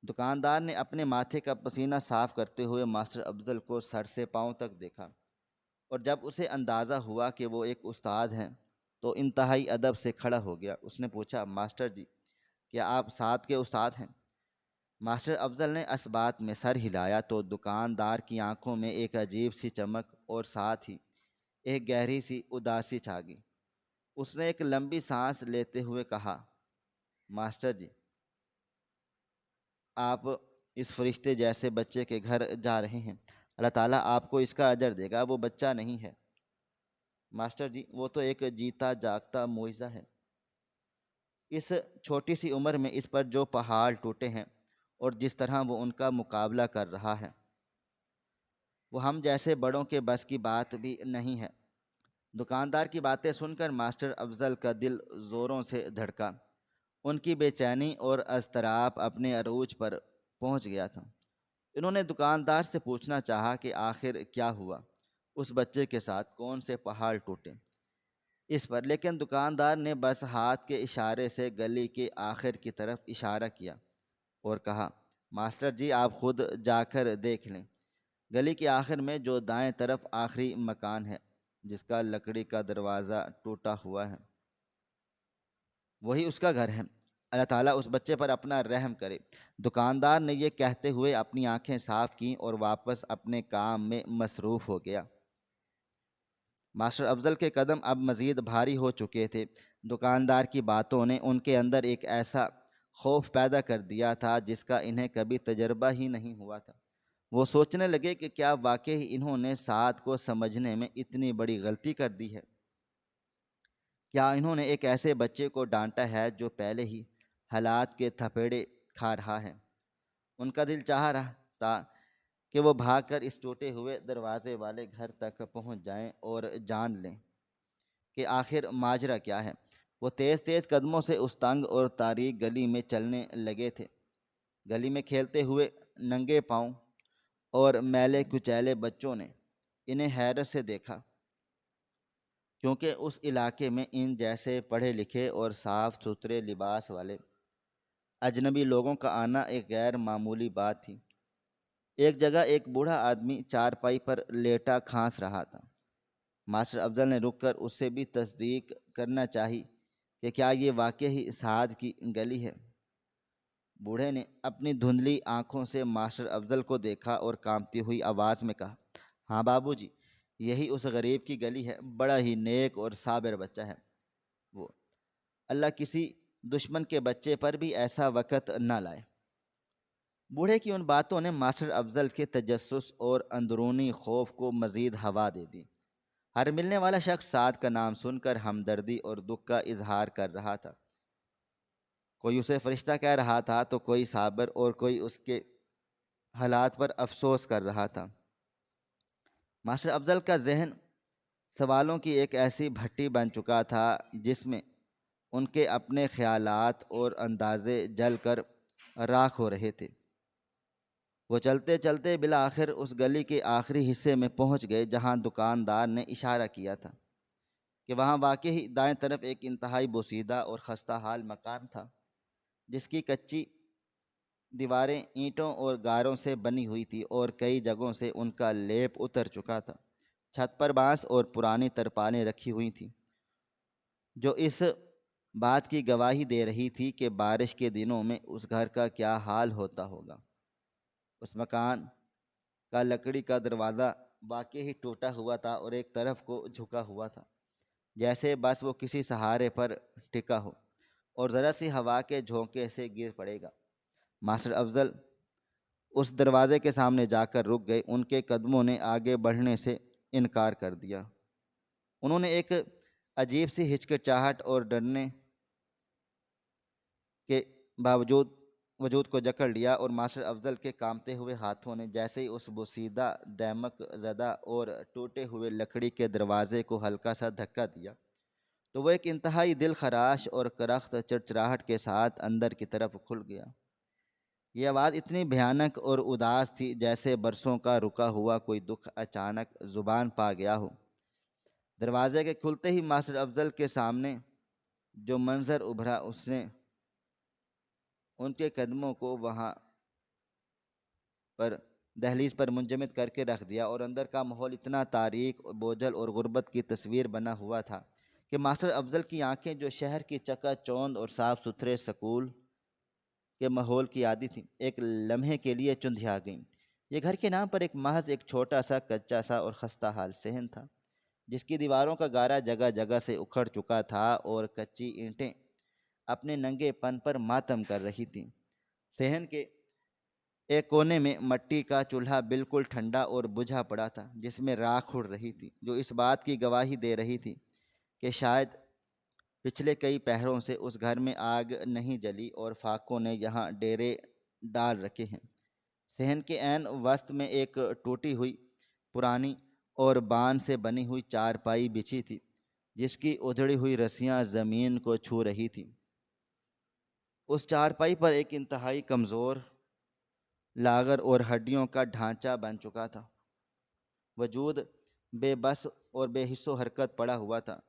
دکاندار نے اپنے ماتھے کا پسینہ صاف کرتے ہوئے ماسٹر افضل کو سر سے پاؤں تک دیکھا، اور جب اسے اندازہ ہوا کہ وہ ایک استاد ہیں تو انتہائی ادب سے کھڑا ہو گیا۔ اس نے پوچھا، ماسٹر جی، کیا آپ سعد کے استاد ہیں؟ ماسٹر افضل نے اس بات میں سر ہلایا تو دکاندار کی آنکھوں میں ایک عجیب سی چمک اور ساتھ ہی ایک گہری سی اداسی چھا گئی۔ اس نے ایک لمبی سانس لیتے ہوئے کہا، ماسٹر جی، آپ اس فرشتے جیسے بچے کے گھر جا رہے ہیں، اللہ تعالیٰ آپ کو اس کا اجر دے گا۔ وہ بچہ نہیں ہے ماسٹر جی، وہ تو ایک جیتا جاگتا معجزہ ہے۔ اس چھوٹی سی عمر میں اس پر جو پہاڑ ٹوٹے ہیں اور جس طرح وہ ان کا مقابلہ کر رہا ہے، وہ ہم جیسے بڑوں کے بس کی بات بھی نہیں ہے۔ دکاندار کی باتیں سن کر ماسٹر افضل کا دل زوروں سے دھڑکا۔ ان کی بے چینی اور اضطراب اپنے عروج پر پہنچ گیا تھا۔ انہوں نے دکاندار سے پوچھنا چاہا کہ آخر کیا ہوا، اس بچے کے ساتھ کون سے پہاڑ ٹوٹے اس پر، لیکن دکاندار نے بس ہاتھ کے اشارے سے گلی کے آخر کی طرف اشارہ کیا اور کہا، ماسٹر جی آپ خود جا کر دیکھ لیں، گلی کے آخر میں جو دائیں طرف آخری مکان ہے جس کا لکڑی کا دروازہ ٹوٹا ہوا ہے، وہی اس کا گھر ہے۔ اللہ تعالیٰ اس بچے پر اپنا رحم کرے۔ دکاندار نے یہ کہتے ہوئے اپنی آنکھیں صاف کیں اور واپس اپنے کام میں مصروف ہو گیا۔ ماسٹر افضل کے قدم اب مزید بھاری ہو چکے تھے۔ دکاندار کی باتوں نے ان کے اندر ایک ایسا خوف پیدا کر دیا تھا جس کا انہیں کبھی تجربہ ہی نہیں ہوا تھا۔ وہ سوچنے لگے کہ کیا واقعی انہوں نے سعد کو سمجھنے میں اتنی بڑی غلطی کر دی ہے؟ کیا انہوں نے ایک ایسے بچے کو ڈانٹا ہے جو پہلے ہی حالات کے تھپیڑے کھا رہا ہے؟ ان کا دل چاہ رہا تھا کہ وہ بھاگ کر اس ٹوٹے ہوئے دروازے والے گھر تک پہنچ جائیں اور جان لیں کہ آخر ماجرا کیا ہے۔ وہ تیز تیز قدموں سے اس تنگ اور تاریک گلی میں چلنے لگے تھے۔ گلی میں کھیلتے ہوئے ننگے پاؤں اور میلے کچیلے بچوں نے انہیں حیرت سے دیکھا، کیونکہ اس علاقے میں ان جیسے پڑھے لکھے اور صاف ستھرے لباس والے اجنبی لوگوں کا آنا ایک غیر معمولی بات تھی۔ ایک جگہ ایک بوڑھا آدمی چارپائی پر لیٹا کھانس رہا تھا۔ ماسٹر افضل نے رک کر اس سے بھی تصدیق کرنا چاہی کہ کیا یہ واقعی سعد کی گلی ہے۔ بوڑھے نے اپنی دھندلی آنکھوں سے ماسٹر افضل کو دیکھا اور کانپتی ہوئی آواز میں کہا، ہاں بابو جی، یہی اس غریب کی گلی ہے، بڑا ہی نیک اور صابر بچہ ہے وہ، اللہ کسی دشمن کے بچے پر بھی ایسا وقت نہ لائے۔ بوڑھے کی ان باتوں نے ماسٹر افضل کے تجسس اور اندرونی خوف کو مزید ہوا دے دی۔ ہر ملنے والا شخص سعد کا نام سن کر ہمدردی اور دکھ کا اظہار کر رہا تھا۔ کوئی اسے فرشتہ کہہ رہا تھا تو کوئی صابر، اور کوئی اس کے حالات پر افسوس کر رہا تھا۔ ماسٹر افضل کا ذہن سوالوں کی ایک ایسی بھٹی بن چکا تھا جس میں ان کے اپنے خیالات اور اندازے جل کر راکھ ہو رہے تھے۔ وہ چلتے چلتے بالآخر اس گلی کے آخری حصے میں پہنچ گئے جہاں دکاندار نے اشارہ کیا تھا کہ وہاں واقعی دائیں طرف ایک انتہائی بوسیدہ اور خستہ حال مکان تھا جس کی کچی دیواریں اینٹوں اور گاروں سے بنی ہوئی تھی اور کئی جگہوں سے ان کا لیپ اتر چکا تھا۔ چھت پر بانس اور پرانی ترپالیں رکھی ہوئی تھیں جو اس بات کی گواہی دے رہی تھی کہ بارش کے دنوں میں اس گھر کا کیا حال ہوتا ہوگا۔ اس مکان کا لکڑی کا دروازہ واقعی ٹوٹا ہوا تھا اور ایک طرف کو جھکا ہوا تھا، جیسے بس وہ کسی سہارے پر ٹکا ہو اور ذرا سی ہوا کے جھونکے سے گر پڑے گا۔ ماسٹر افضل اس دروازے کے سامنے جا کر رک گئے۔ ان کے قدموں نے آگے بڑھنے سے انکار کر دیا۔ انہوں نے ایک عجیب سی ہچکچاہٹ اور ڈرنے کے باوجود وجود کو جکڑ لیا، اور ماسٹر افضل کے کانپتے ہوئے ہاتھوں نے جیسے ہی اس بوسیدہ، دیمک زدہ اور ٹوٹے ہوئے لکڑی کے دروازے کو ہلکا سا دھکا دیا تو وہ ایک انتہائی دل خراش اور کرخت چرچراہٹ کے ساتھ اندر کی طرف کھل گیا۔ یہ آواز اتنی بھیانک اور اداس تھی جیسے برسوں کا رکا ہوا کوئی دکھ اچانک زبان پا گیا ہو۔ دروازے کے کھلتے ہی ماسٹر افضل کے سامنے جو منظر ابھرا اس نے ان کے قدموں کو وہاں پر دہلیز پر منجمد کر کے رکھ دیا، اور اندر کا ماحول اتنا تاریک، بوجھل اور غربت کی تصویر بنا ہوا تھا کہ ماسٹر افضل کی آنکھیں جو شہر کی چکا چوند اور صاف ستھرے سکول کے ماحول کی عادی تھیں، ایک لمحے کے لیے چندھیا گئیں۔ یہ گھر کے نام پر ایک محض ایک چھوٹا سا کچا سا اور خستہ حال صحن تھا جس کی دیواروں کا گارا جگہ جگہ سے اکھڑ چکا تھا اور کچی اینٹیں اپنے ننگے پن پر ماتم کر رہی تھیں۔ صحن کے ایک کونے میں مٹی کا چولہا بالکل ٹھنڈا اور بجھا پڑا تھا جس میں راکھ اڑ رہی تھی، جو اس بات کی گواہی دے رہی تھی کہ شاید پچھلے کئی پہروں سے اس گھر میں آگ نہیں جلی اور فاقوں نے یہاں ڈیرے ڈال رکھے ہیں۔ صحن کے عین وسط میں ایک ٹوٹی ہوئی پرانی اور بان سے بنی ہوئی چارپائی بچھی تھی جس کی ادھڑی ہوئی رسیاں زمین کو چھو رہی تھیں۔ اس چارپائی پر ایک انتہائی کمزور لاغر اور ہڈیوں کا ڈھانچہ بن چکا تھا وجود بے بس اور بے حس و حرکت پڑا ہوا تھا،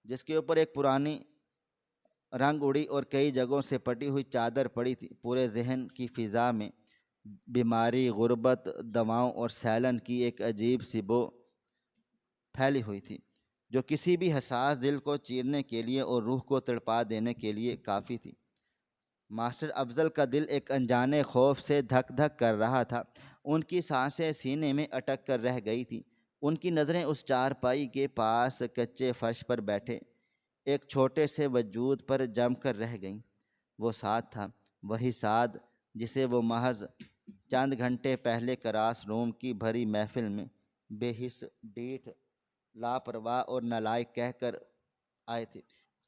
جس کے اوپر ایک پرانی رنگ اڑی اور کئی جگہوں سے پٹی ہوئی چادر پڑی تھی۔ پورے ذہن کی فضا میں بیماری، غربت، دواؤں اور سیلن کی ایک عجیب سی بو پھیلی ہوئی تھی جو کسی بھی حساس دل کو چیرنے کے لیے اور روح کو تڑپا دینے کے لیے کافی تھی۔ ماسٹر افضل کا دل ایک انجانے خوف سے دھک دھک کر رہا تھا۔ ان کی سانسیں سینے میں اٹک کر رہ گئی تھیں۔ ان کی نظریں اس چارپائی کے پاس کچے فرش پر بیٹھے ایک چھوٹے سے وجود پر جم کر رہ گئیں۔ وہ سعد تھا، وہی سعد جسے وہ محض چند گھنٹے پہلے کلاس روم کی بھری محفل میں بے حس، ڈھیٹ، لاپرواہ اور نالائق کہہ کر آئے تھے۔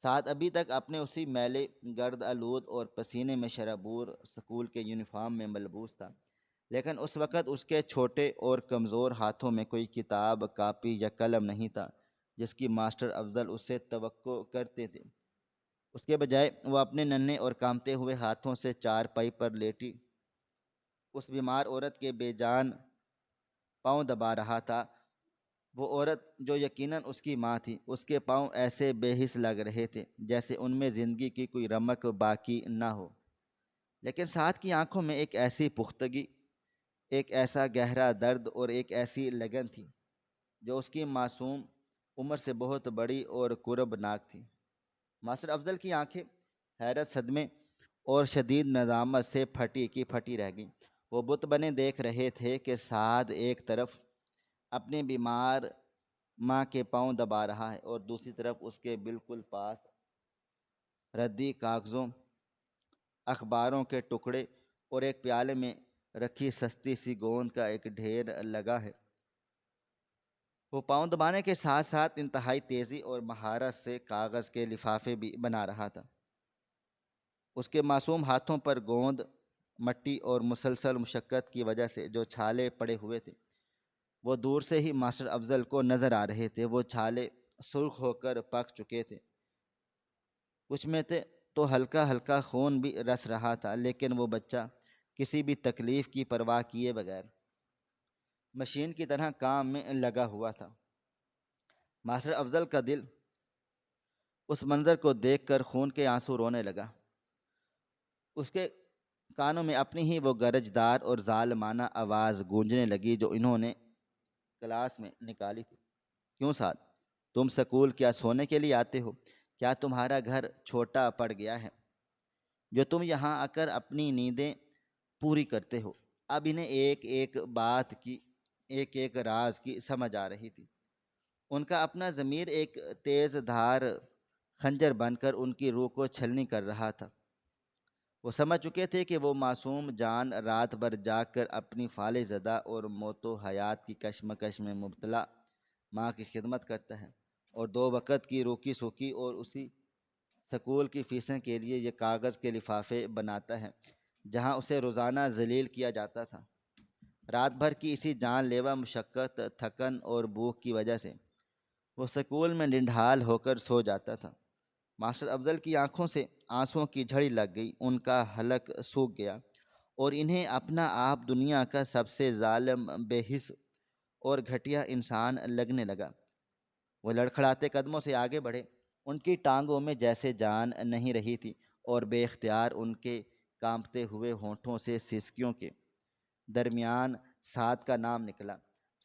سعد ابھی تک اپنے اسی میلے، گرد آلود اور پسینے میں شرابور سکول کے یونیفارم میں ملبوس تھا، لیکن اس وقت اس کے چھوٹے اور کمزور ہاتھوں میں کوئی کتاب، کاپی یا قلم نہیں تھا جس کی ماسٹر افضل اس سے توقع کرتے تھے۔ اس کے بجائے وہ اپنے ننھے اور کانپتے ہوئے ہاتھوں سے چارپائی پر لیٹی اس بیمار عورت کے بے جان پاؤں دبا رہا تھا۔ وہ عورت جو یقیناً اس کی ماں تھی، اس کے پاؤں ایسے بے حس لگ رہے تھے جیسے ان میں زندگی کی کوئی رمق باقی نہ ہو، لیکن سعد کی آنکھوں میں ایک ایسی پختگی، ایک ایسا گہرا درد اور ایک ایسی لگن تھی جو اس کی معصوم عمر سے بہت بڑی اور کربناک تھی۔ ماسٹر افضل کی آنکھیں حیرت، صدمے اور شدید ندامت سے پھٹی کی پھٹی رہ گئیں۔ وہ بت بنے دیکھ رہے تھے کہ سعد ایک طرف اپنے بیمار ماں کے پاؤں دبا رہا ہے اور دوسری طرف اس کے بالکل پاس ردی کاغذوں، اخباروں کے ٹکڑے اور ایک پیالے میں رکھی سستی سی گوند کا ایک ڈھیر لگا ہے۔ وہ پاؤں دبانے کے ساتھ ساتھ انتہائی تیزی اور مہارت سے کاغذ کے لفافے بھی بنا رہا تھا۔ اس کے معصوم ہاتھوں پر گوند، مٹی اور مسلسل مشقت کی وجہ سے جو چھالے پڑے ہوئے تھے وہ دور سے ہی ماسٹر افضل کو نظر آ رہے تھے۔ وہ چھالے سرخ ہو کر پک چکے تھے، کچھ میں تھے تو ہلکا ہلکا خون بھی رس رہا تھا، لیکن وہ بچہ کسی بھی تکلیف کی پرواہ کیے بغیر مشین کی طرح کام میں لگا ہوا تھا۔ ماسٹر افضل کا دل اس منظر کو دیکھ کر خون کے آنسو رونے لگا۔ اس کے کانوں میں اپنی ہی وہ گرجدار اور ظالمانہ آواز گونجنے لگی جو انہوں نے کلاس میں نکالی تھی۔ کیوں سعد، تم سکول کیا سونے کے لیے آتے ہو؟ کیا تمہارا گھر چھوٹا پڑ گیا ہے جو تم یہاں آ کر اپنی نیندیں پوری کرتے ہو؟ اب انہیں ایک ایک بات کی، ایک ایک راز کی سمجھ آ رہی تھی۔ ان کا اپنا ضمیر ایک تیز دھار خنجر بن کر ان کی روح کو چھلنی کر رہا تھا۔ وہ سمجھ چکے تھے کہ وہ معصوم جان رات بھر جاگ کر اپنی فالح زدہ اور موت و حیات کی کشمکش میں مبتلا ماں کی خدمت کرتا ہے، اور دو وقت کی روکی سوکھی اور اسی سکول کی فیسیں کے لیے یہ کاغذ کے لفافے بناتا ہے جہاں اسے روزانہ ذلیل کیا جاتا تھا۔ رات بھر کی اسی جان لیوا مشقت، تھکن اور بھوک کی وجہ سے وہ سکول میں نڈھال ہو کر سو جاتا تھا۔ ماسٹر افضل کی آنکھوں سے آنسوؤں کی جھڑی لگ گئی، ان کا حلق سوکھ گیا اور انہیں اپنا آپ دنیا کا سب سے ظالم، بے حس اور گھٹیا انسان لگنے لگا۔ وہ لڑکھڑاتے قدموں سے آگے بڑھے، ان کی ٹانگوں میں جیسے جان نہیں رہی تھی، اور بے اختیار ان کے کانپتے ہوئے ہونٹوں سے سسکیوں کے درمیان سعد کا نام نکلا۔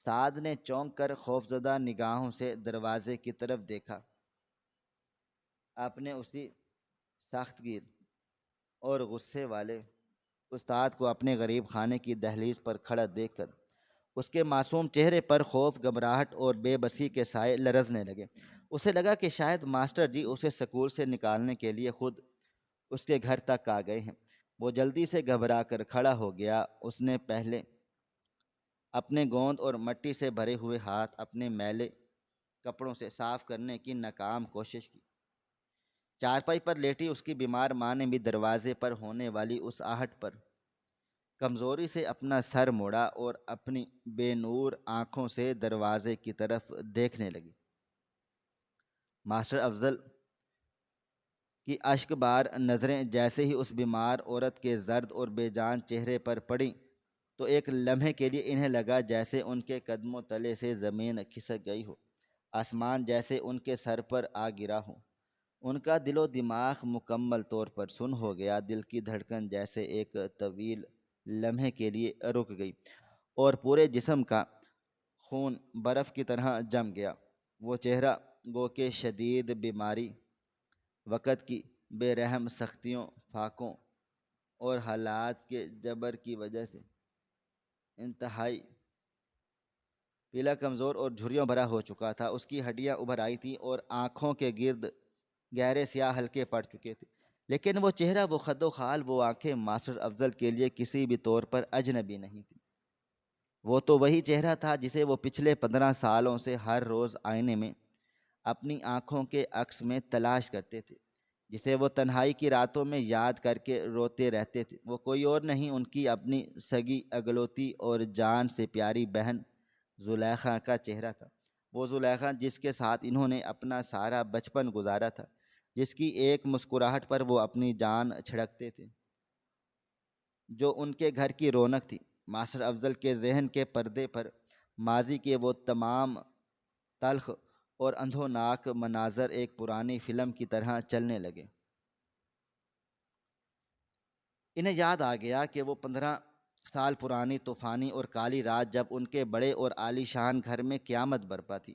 سعد نے چونک کر خوفزدہ نگاہوں سے دروازے کی طرف دیکھا۔ آپ نے اسی سخت گیر اور غصے والے استاد کو اپنے غریب خانے کی دہلیز پر کھڑا دیکھ کر اس کے معصوم چہرے پر خوف، گھبراہٹ اور بے بسی کے سائے لرزنے لگے۔ اسے لگا کہ شاید ماسٹر جی اسے سکول سے نکالنے کے لیے خود اس کے گھر تک آ گئے ہیں۔ وہ جلدی سے گھبرا کر کھڑا ہو گیا۔ اس نے پہلے اپنے گوند اور مٹی سے بھرے ہوئے ہاتھ اپنے میلے کپڑوں سے صاف کرنے کی ناکام کوشش کی۔ چارپائی پر لیٹی اس کی بیمار ماں نے بھی دروازے پر ہونے والی اس آہٹ پر کمزوری سے اپنا سر موڑا اور اپنی بے نور آنکھوں سے دروازے کی طرف دیکھنے لگی۔ ماسٹر افضل کی اشک بار نظریں جیسے ہی اس بیمار عورت کے زرد اور بے جان چہرے پر پڑیں تو ایک لمحے کے لیے انہیں لگا جیسے ان کے قدموں تلے سے زمین کھسک گئی ہو، آسمان جیسے ان کے سر پر آ گرا ہو۔ ان کا دل و دماغ مکمل طور پر سن ہو گیا، دل کی دھڑکن جیسے ایک طویل لمحے کے لیے رک گئی اور پورے جسم کا خون برف کی طرح جم گیا۔ وہ چہرہ گو کہ شدید بیماری، وقت کی بے رحم سختیوں، فاقوں اور حالات کے جبر کی وجہ سے انتہائی پیلا، کمزور اور جھریوں بھرا ہو چکا تھا۔ اس کی ہڈیاں ابھر آئی تھیں اور آنکھوں کے گرد گہرے سیاہ حلقے پڑ چکے تھے، لیکن وہ چہرہ، وہ خد و خال، وہ آنکھیں ماسٹر افضل کے لیے کسی بھی طور پر اجنبی نہیں تھی۔ وہ تو وہی چہرہ تھا جسے وہ پچھلے 15 سالوں سے ہر روز آئینے میں اپنی آنکھوں کے عکس میں تلاش کرتے تھے، جسے وہ تنہائی کی راتوں میں یاد کر کے روتے رہتے تھے۔ وہ کوئی اور نہیں، ان کی اپنی سگی اگلوتی اور جان سے پیاری بہن زلیخا کا چہرہ تھا۔ وہ زلیخا جس کے ساتھ انہوں نے اپنا سارا بچپن گزارا تھا، جس کی ایک مسکراہٹ پر وہ اپنی جان چھڑکتے تھے، جو ان کے گھر کی رونق تھی۔ ماسٹر افضل کے ذہن کے پردے پر ماضی کے وہ تمام تلخ اور اندھوناک مناظر ایک پرانی فلم کی طرح چلنے لگے۔ انہیں یاد آ گیا کہ وہ 15 سال پرانی طوفانی اور کالی رات جب ان کے بڑے اور عالی شان گھر میں قیامت برپا تھی۔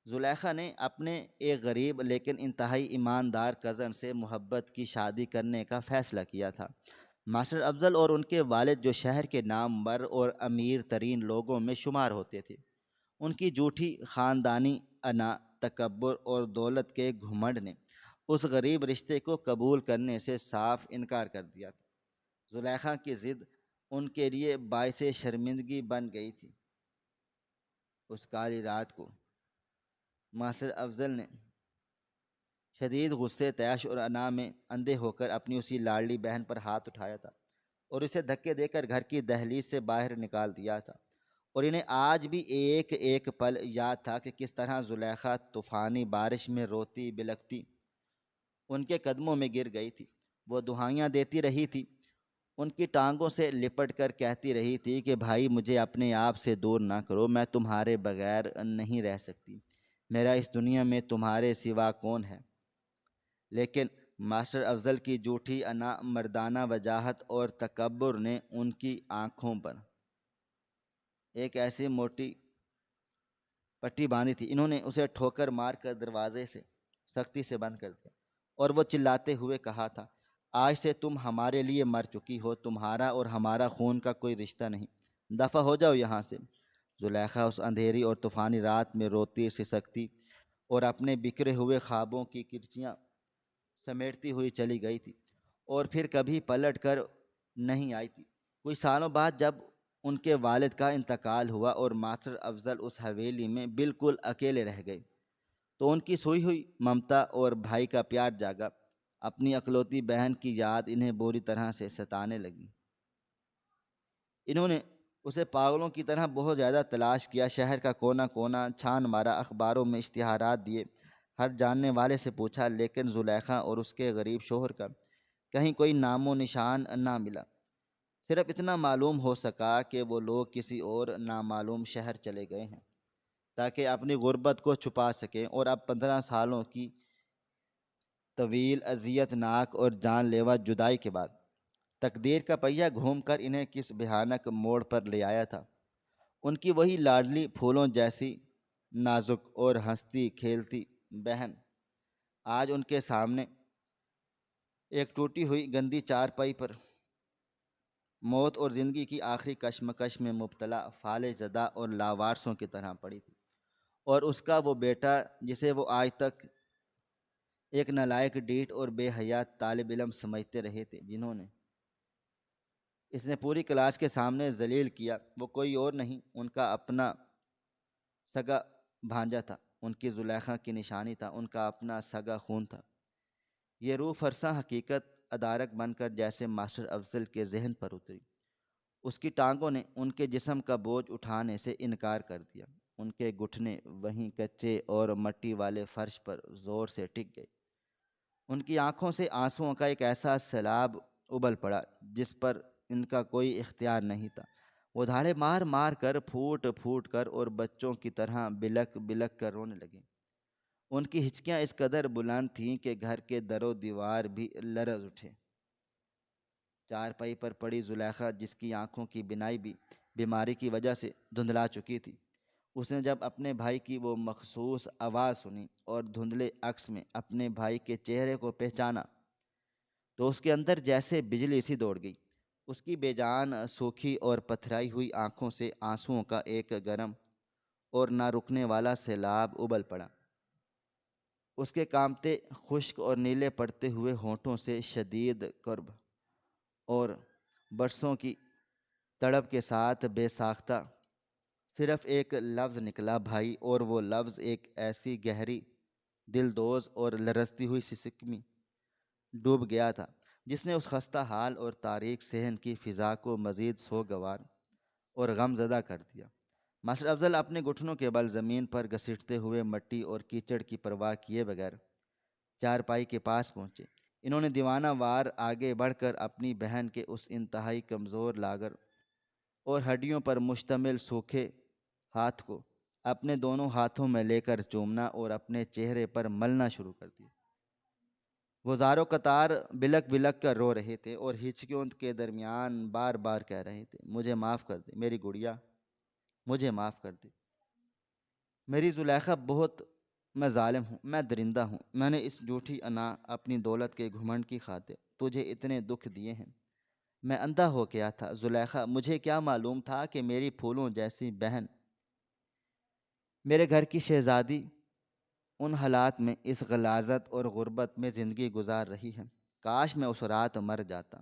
زلیخا نے اپنے ایک غریب لیکن انتہائی ایماندار کزن سے محبت کی شادی کرنے کا فیصلہ کیا تھا۔ ماسٹر افضل اور ان کے والد، جو شہر کے نامور اور امیر ترین لوگوں میں شمار ہوتے تھے، ان کی جھوٹی خاندانی انا، تکبر اور دولت کے گھمنڈ نے اس غریب رشتے کو قبول کرنے سے صاف انکار کر دیا تھا۔ زلیخا کی ضد ان کے لیے باعث شرمندگی بن گئی تھی۔ اس کالی رات کو ماسٹر افضل نے شدید غصے، طیش اور انا میں اندھے ہو کر اپنی اسی لاڈلی بہن پر ہاتھ اٹھایا تھا اور اسے دھکے دے کر گھر کی دہلیز سے باہر نکال دیا تھا۔ اور انہیں آج بھی ایک ایک پل یاد تھا کہ کس طرح زلیخا طوفانی بارش میں روتی بلکتی ان کے قدموں میں گر گئی تھی۔ وہ دہائیاں دیتی رہی تھی، ان کی ٹانگوں سے لپٹ کر کہتی رہی تھی کہ بھائی، مجھے اپنے آپ سے دور نہ کرو، میں تمہارے بغیر نہیں رہ سکتی، میرا اس دنیا میں تمہارے سوا کون ہے۔ لیکن ماسٹر افضل کی جھوٹی انا، مردانہ وجاہت اور تکبر نے ان کی آنکھوں پر ایک ایسی موٹی پٹی باندھی تھی۔ انہوں نے اسے ٹھوکر مار کر دروازے سے سختی سے بند کر دیا اور وہ چلاتے ہوئے کہا تھا، آج سے تم ہمارے لیے مر چکی ہو، تمہارا اور ہمارا خون کا کوئی رشتہ نہیں، دفع ہو جاؤ یہاں سے۔ زلیخا اس اندھیری اور طوفانی رات میں روتی سسکتی اور اپنے بکھرے ہوئے خوابوں کی کرچیاں سمیٹتی ہوئی چلی گئی تھی اور پھر کبھی پلٹ کر نہیں آئی تھی۔ کچھ سالوں بعد جب ان کے والد کا انتقال ہوا اور ماسٹر افضل اس حویلی میں بالکل اکیلے رہ گئے تو ان کی سوئی ہوئی ممتا اور بھائی کا پیار جاگا۔ اپنی اکلوتی بہن کی یاد انہیں بری طرح سے ستانے لگی۔ انہوں نے اسے پاگلوں کی طرح بہت زیادہ تلاش کیا، شہر کا کونا کونا چھان مارا، اخباروں میں اشتہارات دیے، ہر جاننے والے سے پوچھا، لیکن زلیخا اور اس کے غریب شوہر کا کہیں کوئی نام و نشان نہ ملا۔ صرف اتنا معلوم ہو سکا کہ وہ لوگ کسی اور نامعلوم شہر چلے گئے ہیں تاکہ اپنی غربت کو چھپا سکیں، اور اب 15 سالوں کی طویل، اذیت ناک اور جان لیوا جدائی کے بعد تقدیر کا پہیہ گھوم کر انہیں کس بھیانک موڑ پر لے آیا تھا۔ ان کی وہی لاڈلی، پھولوں جیسی نازک اور ہنستی کھیلتی بہن آج ان کے سامنے ایک ٹوٹی ہوئی گندی چارپائی پر موت اور زندگی کی آخری کشمکش میں مبتلا فالح زدہ اور لاوارثوں کی طرح پڑی تھی۔ اور اس کا وہ بیٹا، جسے وہ آج تک ایک نالائق، ڈھیٹ اور بے حیا طالب علم سمجھتے رہے تھے، جنہوں نے اس نے پوری کلاس کے سامنے ذلیل کیا، وہ کوئی اور نہیں، ان کا اپنا سگا بھانجا تھا، ان کی زلیخا کی نشانی تھا، ان کا اپنا سگا خون تھا۔ یہ روح فرسا حقیقت ادارک بن کر جیسے ماسٹر افضل کے ذہن پر اتری اس کی ٹانگوں نے ان کے جسم کا بوجھ اٹھانے سے انکار کر دیا۔ ان کے گھٹنے وہیں کچے اور مٹی والے فرش پر زور سے ٹک گئے۔ ان کی آنکھوں سے آنسوؤں کا ایک ایسا سیلاب ابل پڑا جس پر ان کا کوئی اختیار نہیں تھا۔ وہ دھاڑے مار مار کر پھوٹ پھوٹ کر اور بچوں کی طرح بلک بلک کر رونے لگے۔ ان کی ہچکیاں اس قدر بلند تھیں کہ گھر کے در و دیوار بھی لرز اٹھے۔ چارپائی پر پڑی زلیخا، جس کی آنکھوں کی بینائی بھی بیماری کی وجہ سے دھندلا چکی تھی، اس نے جب اپنے بھائی کی وہ مخصوص آواز سنی اور دھندلے عکس میں اپنے بھائی کے چہرے کو پہچانا تو اس کے اندر جیسے بجلی سی دوڑ گئی۔ اس کی بے جان سوکھی اور پتھرائی ہوئی آنکھوں سے آنسوؤں کا ایک گرم اور نہ رکنے والا سیلاب ابل پڑا۔ اس کے کامتے خشک اور نیلے پڑتے ہوئے ہونٹوں سے شدید کرب اور برسوں کی تڑپ کے ساتھ بے ساختہ صرف ایک لفظ نکلا، بھائی، اور وہ لفظ ایک ایسی گہری دلدوز اور لرزتی ہوئی سسک میں ڈوب گیا تھا جس نے اس خستہ حال اور تاریک صحن کی فضا کو مزید سوگوار اور غم زدہ کر دیا۔ ماسٹر افضل اپنے گھٹنوں کے بل زمین پر گھسیٹتے ہوئے مٹی اور کیچڑ کی پرواہ کیے بغیر چارپائی کے پاس پہنچے۔ انہوں نے دیوانہ وار آگے بڑھ کر اپنی بہن کے اس انتہائی کمزور لاغر اور ہڈیوں پر مشتمل سوکھے ہاتھ کو اپنے دونوں ہاتھوں میں لے کر چومنا اور اپنے چہرے پر ملنا شروع کر دیا۔ وہ زارو قطار بلک بلک کر رو رہے تھے اور ہچکیوں کے درمیان بار بار کہہ رہے تھے، مجھے معاف کر دے میری گڑیا، مجھے معاف کر دے میری زلیخا، بہت میں ظالم ہوں، میں درندہ ہوں، میں نے اس جھوٹی انا اپنی دولت کے گھمنڈ کی خاطر تجھے اتنے دکھ دیے ہیں۔ میں اندھا ہو گیا تھا زلیخا، مجھے کیا معلوم تھا کہ میری پھولوں جیسی بہن، میرے گھر کی شہزادی، ان حالات میں اس غلاظت اور غربت میں زندگی گزار رہی ہے۔ کاش میں اس رات مر جاتا،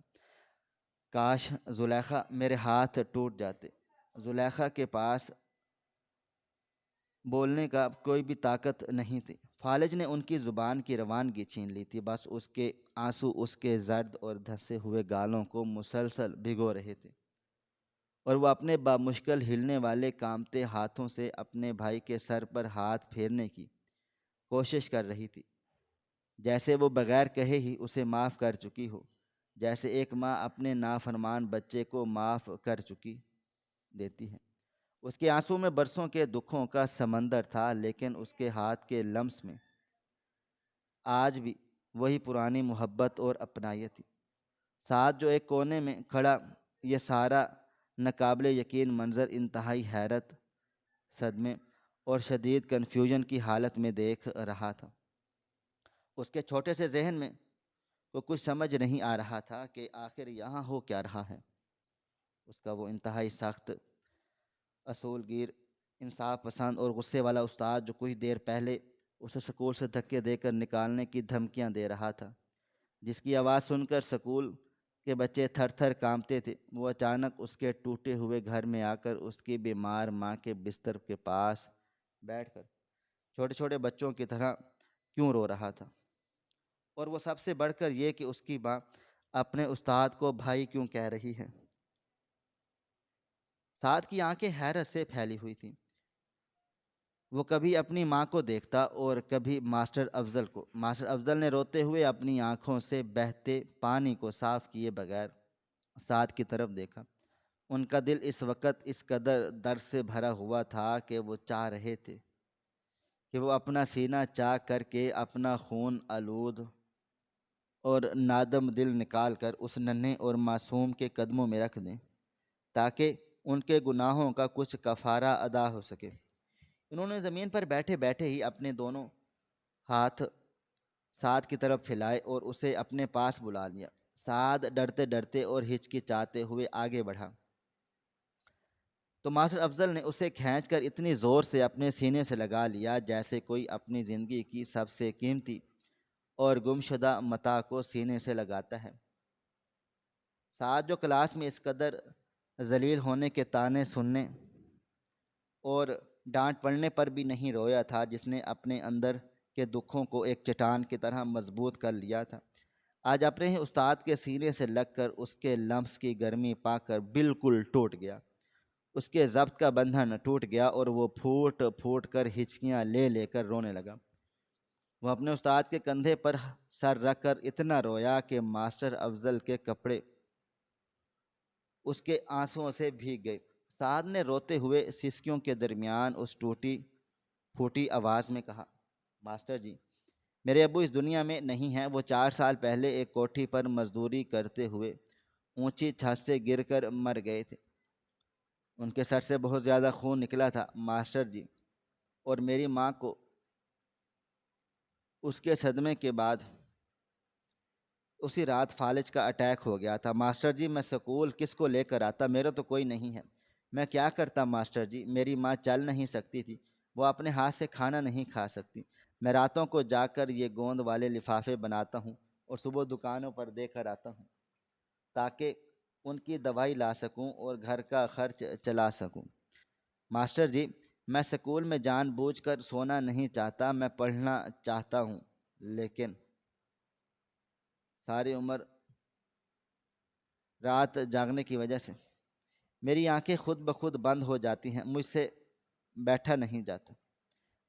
کاش زلیخا میرے ہاتھ ٹوٹ جاتے۔ زلیخا کے پاس بولنے کا کوئی بھی طاقت نہیں تھی۔ فالج نے ان کی زبان کی روانگی چھین لی تھی، بس اس کے آنسو اس کے زرد اور دھسے ہوئے گالوں کو مسلسل بھگو رہے تھے، اور وہ اپنے بامشکل ہلنے والے کامتے ہاتھوں سے اپنے بھائی کے سر پر ہاتھ پھیرنے کی کوشش کر رہی تھی، جیسے وہ بغیر کہے ہی اسے معاف کر چکی ہو، جیسے ایک ماں اپنے نافرمان بچے کو معاف کر چکی دیتی ہے۔ اس کے آنسو میں برسوں کے دکھوں کا سمندر تھا، لیکن اس کے ہاتھ کے لمس میں آج بھی وہی پرانی محبت اور اپنائیت تھی۔ ساتھ جو ایک کونے میں کھڑا یہ سارا ناقابل یقین منظر انتہائی حیرت، صدمے اور شدید کنفیوژن کی حالت میں دیکھ رہا تھا۔ اس کے چھوٹے سے ذہن میں وہ کچھ سمجھ نہیں آ رہا تھا کہ آخر یہاں ہو کیا رہا ہے۔ اس کا وہ انتہائی سخت، اصول گیر، انصاف پسند اور غصے والا استاد جو کچھ دیر پہلے اسے سکول سے دھکے دے کر نکالنے کی دھمکیاں دے رہا تھا، جس کی آواز سن کر سکول کے بچے تھر تھر کانپتے تھے، وہ اچانک اس کے ٹوٹے ہوئے گھر میں آ کر اس کی بیمار ماں کے بستر کے پاس بیٹھ کر چھوٹے چھوٹے بچوں کی طرح کیوں رو رہا تھا، اور وہ سب سے بڑھ کر یہ کہ اس کی ماں اپنے استاد کو بھائی کیوں کہہ رہی ہے۔ سعد کی آنکھیں حیرت سے پھیلی ہوئی تھیں۔ وہ کبھی اپنی ماں کو دیکھتا اور کبھی ماسٹر افضل کو۔ ماسٹر افضل نے روتے ہوئے اپنی آنکھوں سے بہتے پانی کو صاف کیے بغیر سعد کی طرف دیکھا۔ ان کا دل اس وقت اس قدر درد سے بھرا ہوا تھا کہ وہ چاہ رہے تھے کہ وہ اپنا سینہ چاک کر کے اپنا خون آلود اور نادم دل نکال کر اس ننھے اور معصوم کے قدموں میں رکھ دیں، تاکہ ان کے گناہوں کا کچھ کفارہ ادا ہو سکے۔ انہوں نے زمین پر بیٹھے بیٹھے ہی اپنے دونوں ہاتھ سعد کی طرف پھیلائے اور اسے اپنے پاس بلا لیا۔ سعد ڈرتے ڈرتے اور ہچکچاتے ہوئے آگے بڑھا تو ماسٹر افضل نے اسے کھینچ کر اتنی زور سے اپنے سینے سے لگا لیا جیسے کوئی اپنی زندگی کی سب سے قیمتی اور گمشدہ متاع کو سینے سے لگاتا ہے۔ سعد جو کلاس میں اس قدر ذلیل ہونے کے طعنے سننے اور ڈانٹ پڑنے پر بھی نہیں رویا تھا، جس نے اپنے اندر کے دکھوں کو ایک چٹان کی طرح مضبوط کر لیا تھا، آج اپنے ہی استاد کے سینے سے لگ کر اس کے لمس کی گرمی پا کر بالکل ٹوٹ گیا۔ اس کے ضبط کا بندھن ٹوٹ گیا اور وہ پھوٹ پھوٹ کر ہچکیاں لے لے کر رونے لگا۔ وہ اپنے استاد کے کندھے پر سر رکھ کر اتنا رویا کہ ماسٹر افضل کے کپڑے اس کے آنسوؤں سے بھیگ گئے۔ سعد نے روتے ہوئے سسکیوں کے درمیان اس ٹوٹی پھوٹی آواز میں کہا، ماسٹر جی، میرے ابو اس دنیا میں نہیں ہیں۔ وہ 4 سال پہلے ایک کوٹھی پر مزدوری کرتے ہوئے اونچی چھت سے گر کر مر گئے تھے۔ ان کے سر سے بہت زیادہ خون نکلا تھا ماسٹر جی، اور میری ماں کو اس کے صدمے کے بعد اسی رات فالج کا اٹیک ہو گیا تھا۔ ماسٹر جی، میں سکول کس کو لے کر آتا؟ میرا تو کوئی نہیں ہے۔ میں کیا کرتا ماسٹر جی؟ میری ماں چل نہیں سکتی تھی، وہ اپنے ہاتھ سے کھانا نہیں کھا سکتی۔ میں راتوں کو جا کر یہ گوند والے لفافے بناتا ہوں اور صبح دکانوں پر دے کر آتا ہوں تاکہ ان کی دوائی لا سکوں اور گھر کا خرچ چلا سکوں۔ ماسٹر جی، میں سکول میں جان بوجھ کر سونا نہیں چاہتا، میں پڑھنا چاہتا ہوں، لیکن ساری عمر رات جاگنے کی وجہ سے میری آنکھیں خود بخود بند ہو جاتی ہیں، مجھ سے بیٹھا نہیں جاتا۔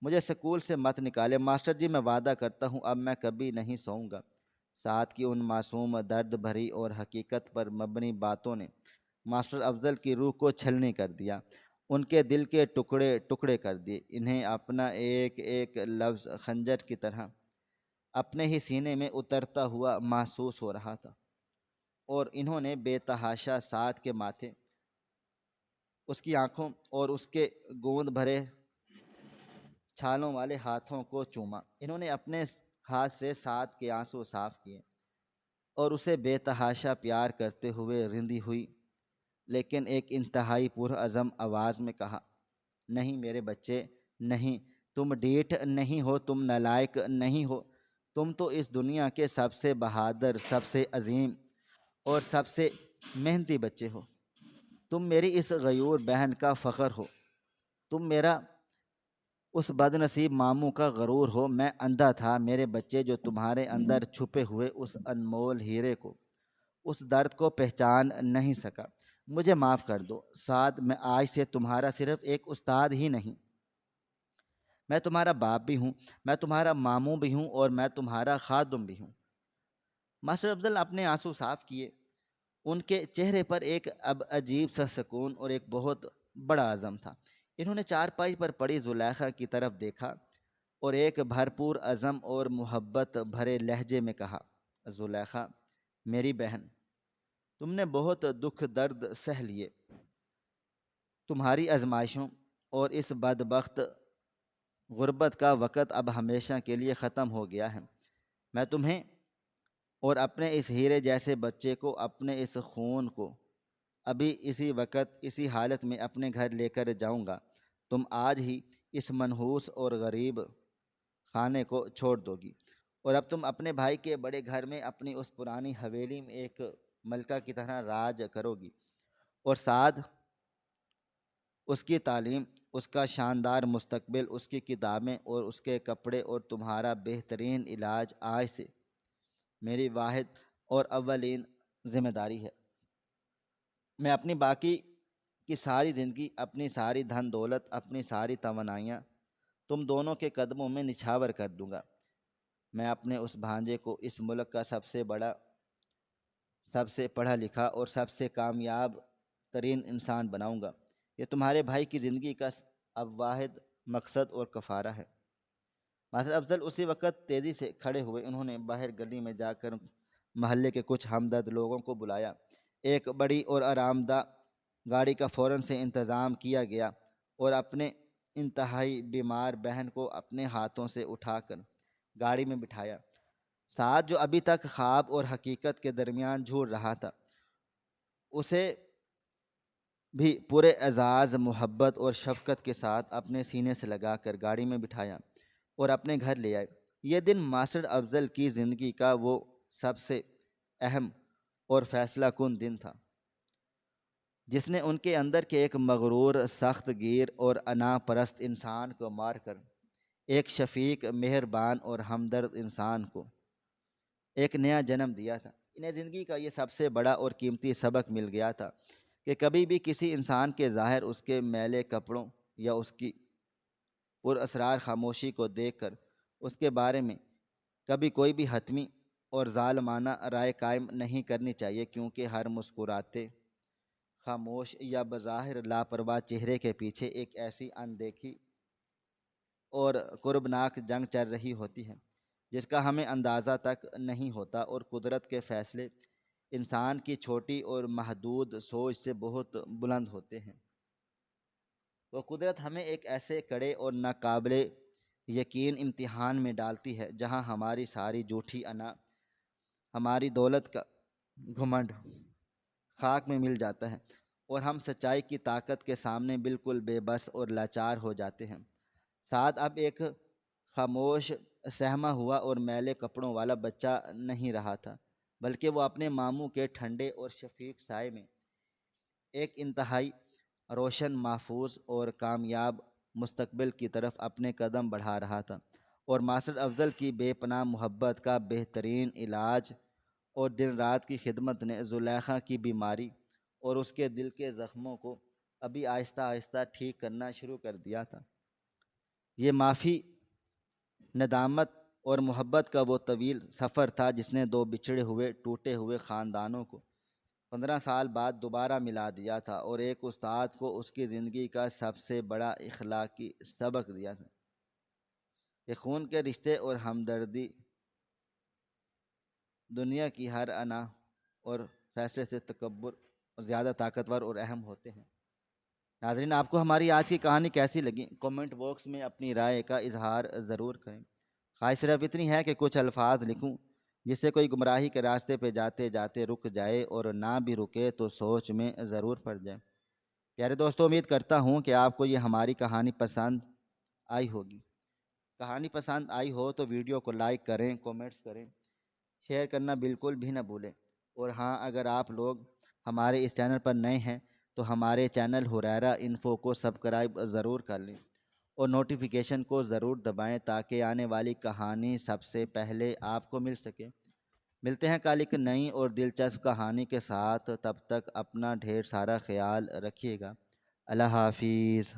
مجھے سکول سے مت نکالے ماسٹر جی، میں وعدہ کرتا ہوں اب میں کبھی نہیں سوؤں گا۔ سعد کی ان معصوم، درد بھری اور حقیقت پر مبنی باتوں نے ماسٹر افضل کی روح کو چھلنی کر دیا، ان کے دل کے ٹکڑے ٹکڑے کر دیے۔ انہیں اپنا ایک ایک لفظ خنجر کی طرح اپنے ہی سینے میں اترتا ہوا محسوس ہو رہا تھا، اور انہوں نے بے تحاشا سعد کے ماتھے، اس کی آنکھوں اور اس کے گوند بھرے چھالوں والے ہاتھوں کو چوما۔ انہوں نے اپنے ہاتھ سے سعد کے آنسو صاف کیے اور اسے بے تحاشا پیار کرتے ہوئے رندی ہوئی لیکن ایک انتہائی پرعزم آواز میں کہا، نہیں میرے بچے، نہیں، تم ڈھیٹ نہیں ہو، تم نالائق نہیں ہو، تم تو اس دنیا کے سب سے بہادر، سب سے عظیم اور سب سے محنتی بچے ہو۔ تم میری اس غیور بہن کا فخر ہو، تم میرا اس بد نصیب ماموں کا غرور ہو۔ میں اندھا تھا میرے بچے، جو تمہارے اندر چھپے ہوئے اس انمول ہیرے کو، اس درد کو پہچان نہیں سکا۔ مجھے معاف کر دو سعد، میں آج سے تمہارا صرف ایک استاد ہی نہیں، میں تمہارا باپ بھی ہوں، میں تمہارا ماموں بھی ہوں، اور میں تمہارا خادم بھی ہوں۔ ماسٹر افضل اپنے آنسو صاف کیے۔ ان کے چہرے پر ایک اب عجیب سا سکون اور ایک بہت بڑا عزم تھا۔ انہوں نے چارپائی پر پڑی زلیخا کی طرف دیکھا اور ایک بھرپور عزم اور محبت بھرے لہجے میں کہا، زلیخا میری بہن، تم نے بہت دکھ درد سہ لیے۔ تمہاری آزمائشوں اور اس بدبخت غربت کا وقت اب ہمیشہ کے لیے ختم ہو گیا ہے۔ میں تمہیں اور اپنے اس ہیرے جیسے بچے کو، اپنے اس خون کو ابھی اسی وقت اسی حالت میں اپنے گھر لے کر جاؤں گا۔ تم آج ہی اس منحوس اور غریب خانے کو چھوڑ دو گی، اور اب تم اپنے بھائی کے بڑے گھر میں اپنی اس پرانی حویلی میں ایک ملکہ کی طرح راج کرو گی، اور سعد، اس کی تعلیم، اس کا شاندار مستقبل، اس کی کتابیں اور اس کے کپڑے اور تمہارا بہترین علاج آج سے میری واحد اور اولین ذمہ داری ہے۔ میں اپنی باقی کی ساری زندگی، اپنی ساری دھن دولت، اپنی ساری توانائیاں تم دونوں کے قدموں میں نچھاور کر دوں گا۔ میں اپنے اس بھانجے کو اس ملک کا سب سے بڑا، سب سے پڑھا لکھا اور سب سے کامیاب ترین انسان بناؤں گا۔ یہ تمہارے بھائی کی زندگی کا اب واحد مقصد اور کفارہ ہے۔ ماسٹر افضل اسی وقت تیزی سے کھڑے ہوئے۔ انہوں نے باہر گلی میں جا کر محلے کے کچھ ہمدرد لوگوں کو بلایا۔ ایک بڑی اور آرام دہ گاڑی کا فوراً سے انتظام کیا گیا اور اپنے انتہائی بیمار بہن کو اپنے ہاتھوں سے اٹھا کر گاڑی میں بٹھایا۔ سعد، جو ابھی تک خواب اور حقیقت کے درمیان جھول رہا تھا، اسے بھی پورے اعزاز، محبت اور شفقت کے ساتھ اپنے سینے سے لگا کر گاڑی میں بٹھایا اور اپنے گھر لے آئے۔ یہ دن ماسٹر افضل کی زندگی کا وہ سب سے اہم اور فیصلہ کن دن تھا جس نے ان کے اندر کے ایک مغرور، سخت گیر اور انا پرست انسان کو مار کر ایک شفیق، مہربان اور ہمدرد انسان کو ایک نیا جنم دیا تھا۔ انہیں زندگی کا یہ سب سے بڑا اور قیمتی سبق مل گیا تھا کہ کبھی بھی کسی انسان کے ظاہر، اس کے میلے کپڑوں یا اس کی پر اسرار خاموشی کو دیکھ کر اس کے بارے میں کبھی کوئی بھی حتمی اور ظالمانہ رائے قائم نہیں کرنی چاہیے، کیونکہ ہر مسکراتے، خاموش یا بظاہر لاپرواہ چہرے کے پیچھے ایک ایسی اندیکھی اور قربناک جنگ چل رہی ہوتی ہے جس کا ہمیں اندازہ تک نہیں ہوتا، اور قدرت کے فیصلے انسان کی چھوٹی اور محدود سوچ سے بہت بلند ہوتے ہیں۔ وہ قدرت ہمیں ایک ایسے کڑے اور ناقابل یقین امتحان میں ڈالتی ہے جہاں ہماری ساری جھوٹی انا، ہماری دولت کا گھمنڈ خاک میں مل جاتا ہے، اور ہم سچائی کی طاقت کے سامنے بالکل بے بس اور لاچار ہو جاتے ہیں۔ سعد اب ایک خاموش، سہما ہوا اور میلے کپڑوں والا بچہ نہیں رہا تھا، بلکہ وہ اپنے ماموں کے ٹھنڈے اور شفیق سائے میں ایک انتہائی روشن، محفوظ اور کامیاب مستقبل کی طرف اپنے قدم بڑھا رہا تھا، اور ماسٹر افضل کی بے پناہ محبت کا بہترین علاج اور دن رات کی خدمت نے زلیخا کی بیماری اور اس کے دل کے زخموں کو ابھی آہستہ آہستہ ٹھیک کرنا شروع کر دیا تھا۔ یہ معافی، ندامت اور محبت کا وہ طویل سفر تھا جس نے دو بچھڑے ہوئے، ٹوٹے ہوئے خاندانوں کو 15 سال بعد دوبارہ ملا دیا تھا، اور ایک استاد کو اس کی زندگی کا سب سے بڑا اخلاقی سبق دیا تھا کہ خون کے رشتے اور ہمدردی دنیا کی ہر انا اور فیصلے سے تکبر اور زیادہ طاقتور اور اہم ہوتے ہیں۔ ناظرین، آپ کو ہماری آج کی کہانی کیسی لگی؟ کومنٹ باکس میں اپنی رائے کا اظہار ضرور کریں۔ خواہش صرف اتنی ہے کہ کچھ الفاظ لکھوں جس سے کوئی گمراہی کے راستے پہ جاتے جاتے رک جائے، اور نہ بھی رکے تو سوچ میں ضرور پڑ جائے۔ پیارے دوستو، امید کرتا ہوں کہ آپ کو یہ ہماری کہانی پسند آئی ہوگی۔ کہانی پسند آئی ہو تو ویڈیو کو لائک کریں، کومنٹس کریں، شیئر کرنا بالکل بھی نہ بھولیں۔ اور ہاں، اگر آپ لوگ ہمارے اس چینل پر نئے ہیں تو ہمارے چینل ہریرہ انفو کو سبسکرائب ضرور کر لیں، اور نوٹیفیکیشن کو ضرور دبائیں تاکہ آنے والی کہانی سب سے پہلے آپ کو مل سکے۔ ملتے ہیں کل ایک نئی اور دلچسپ کہانی کے ساتھ، تب تک اپنا ڈھیر سارا خیال رکھیے گا۔ اللہ حافظ۔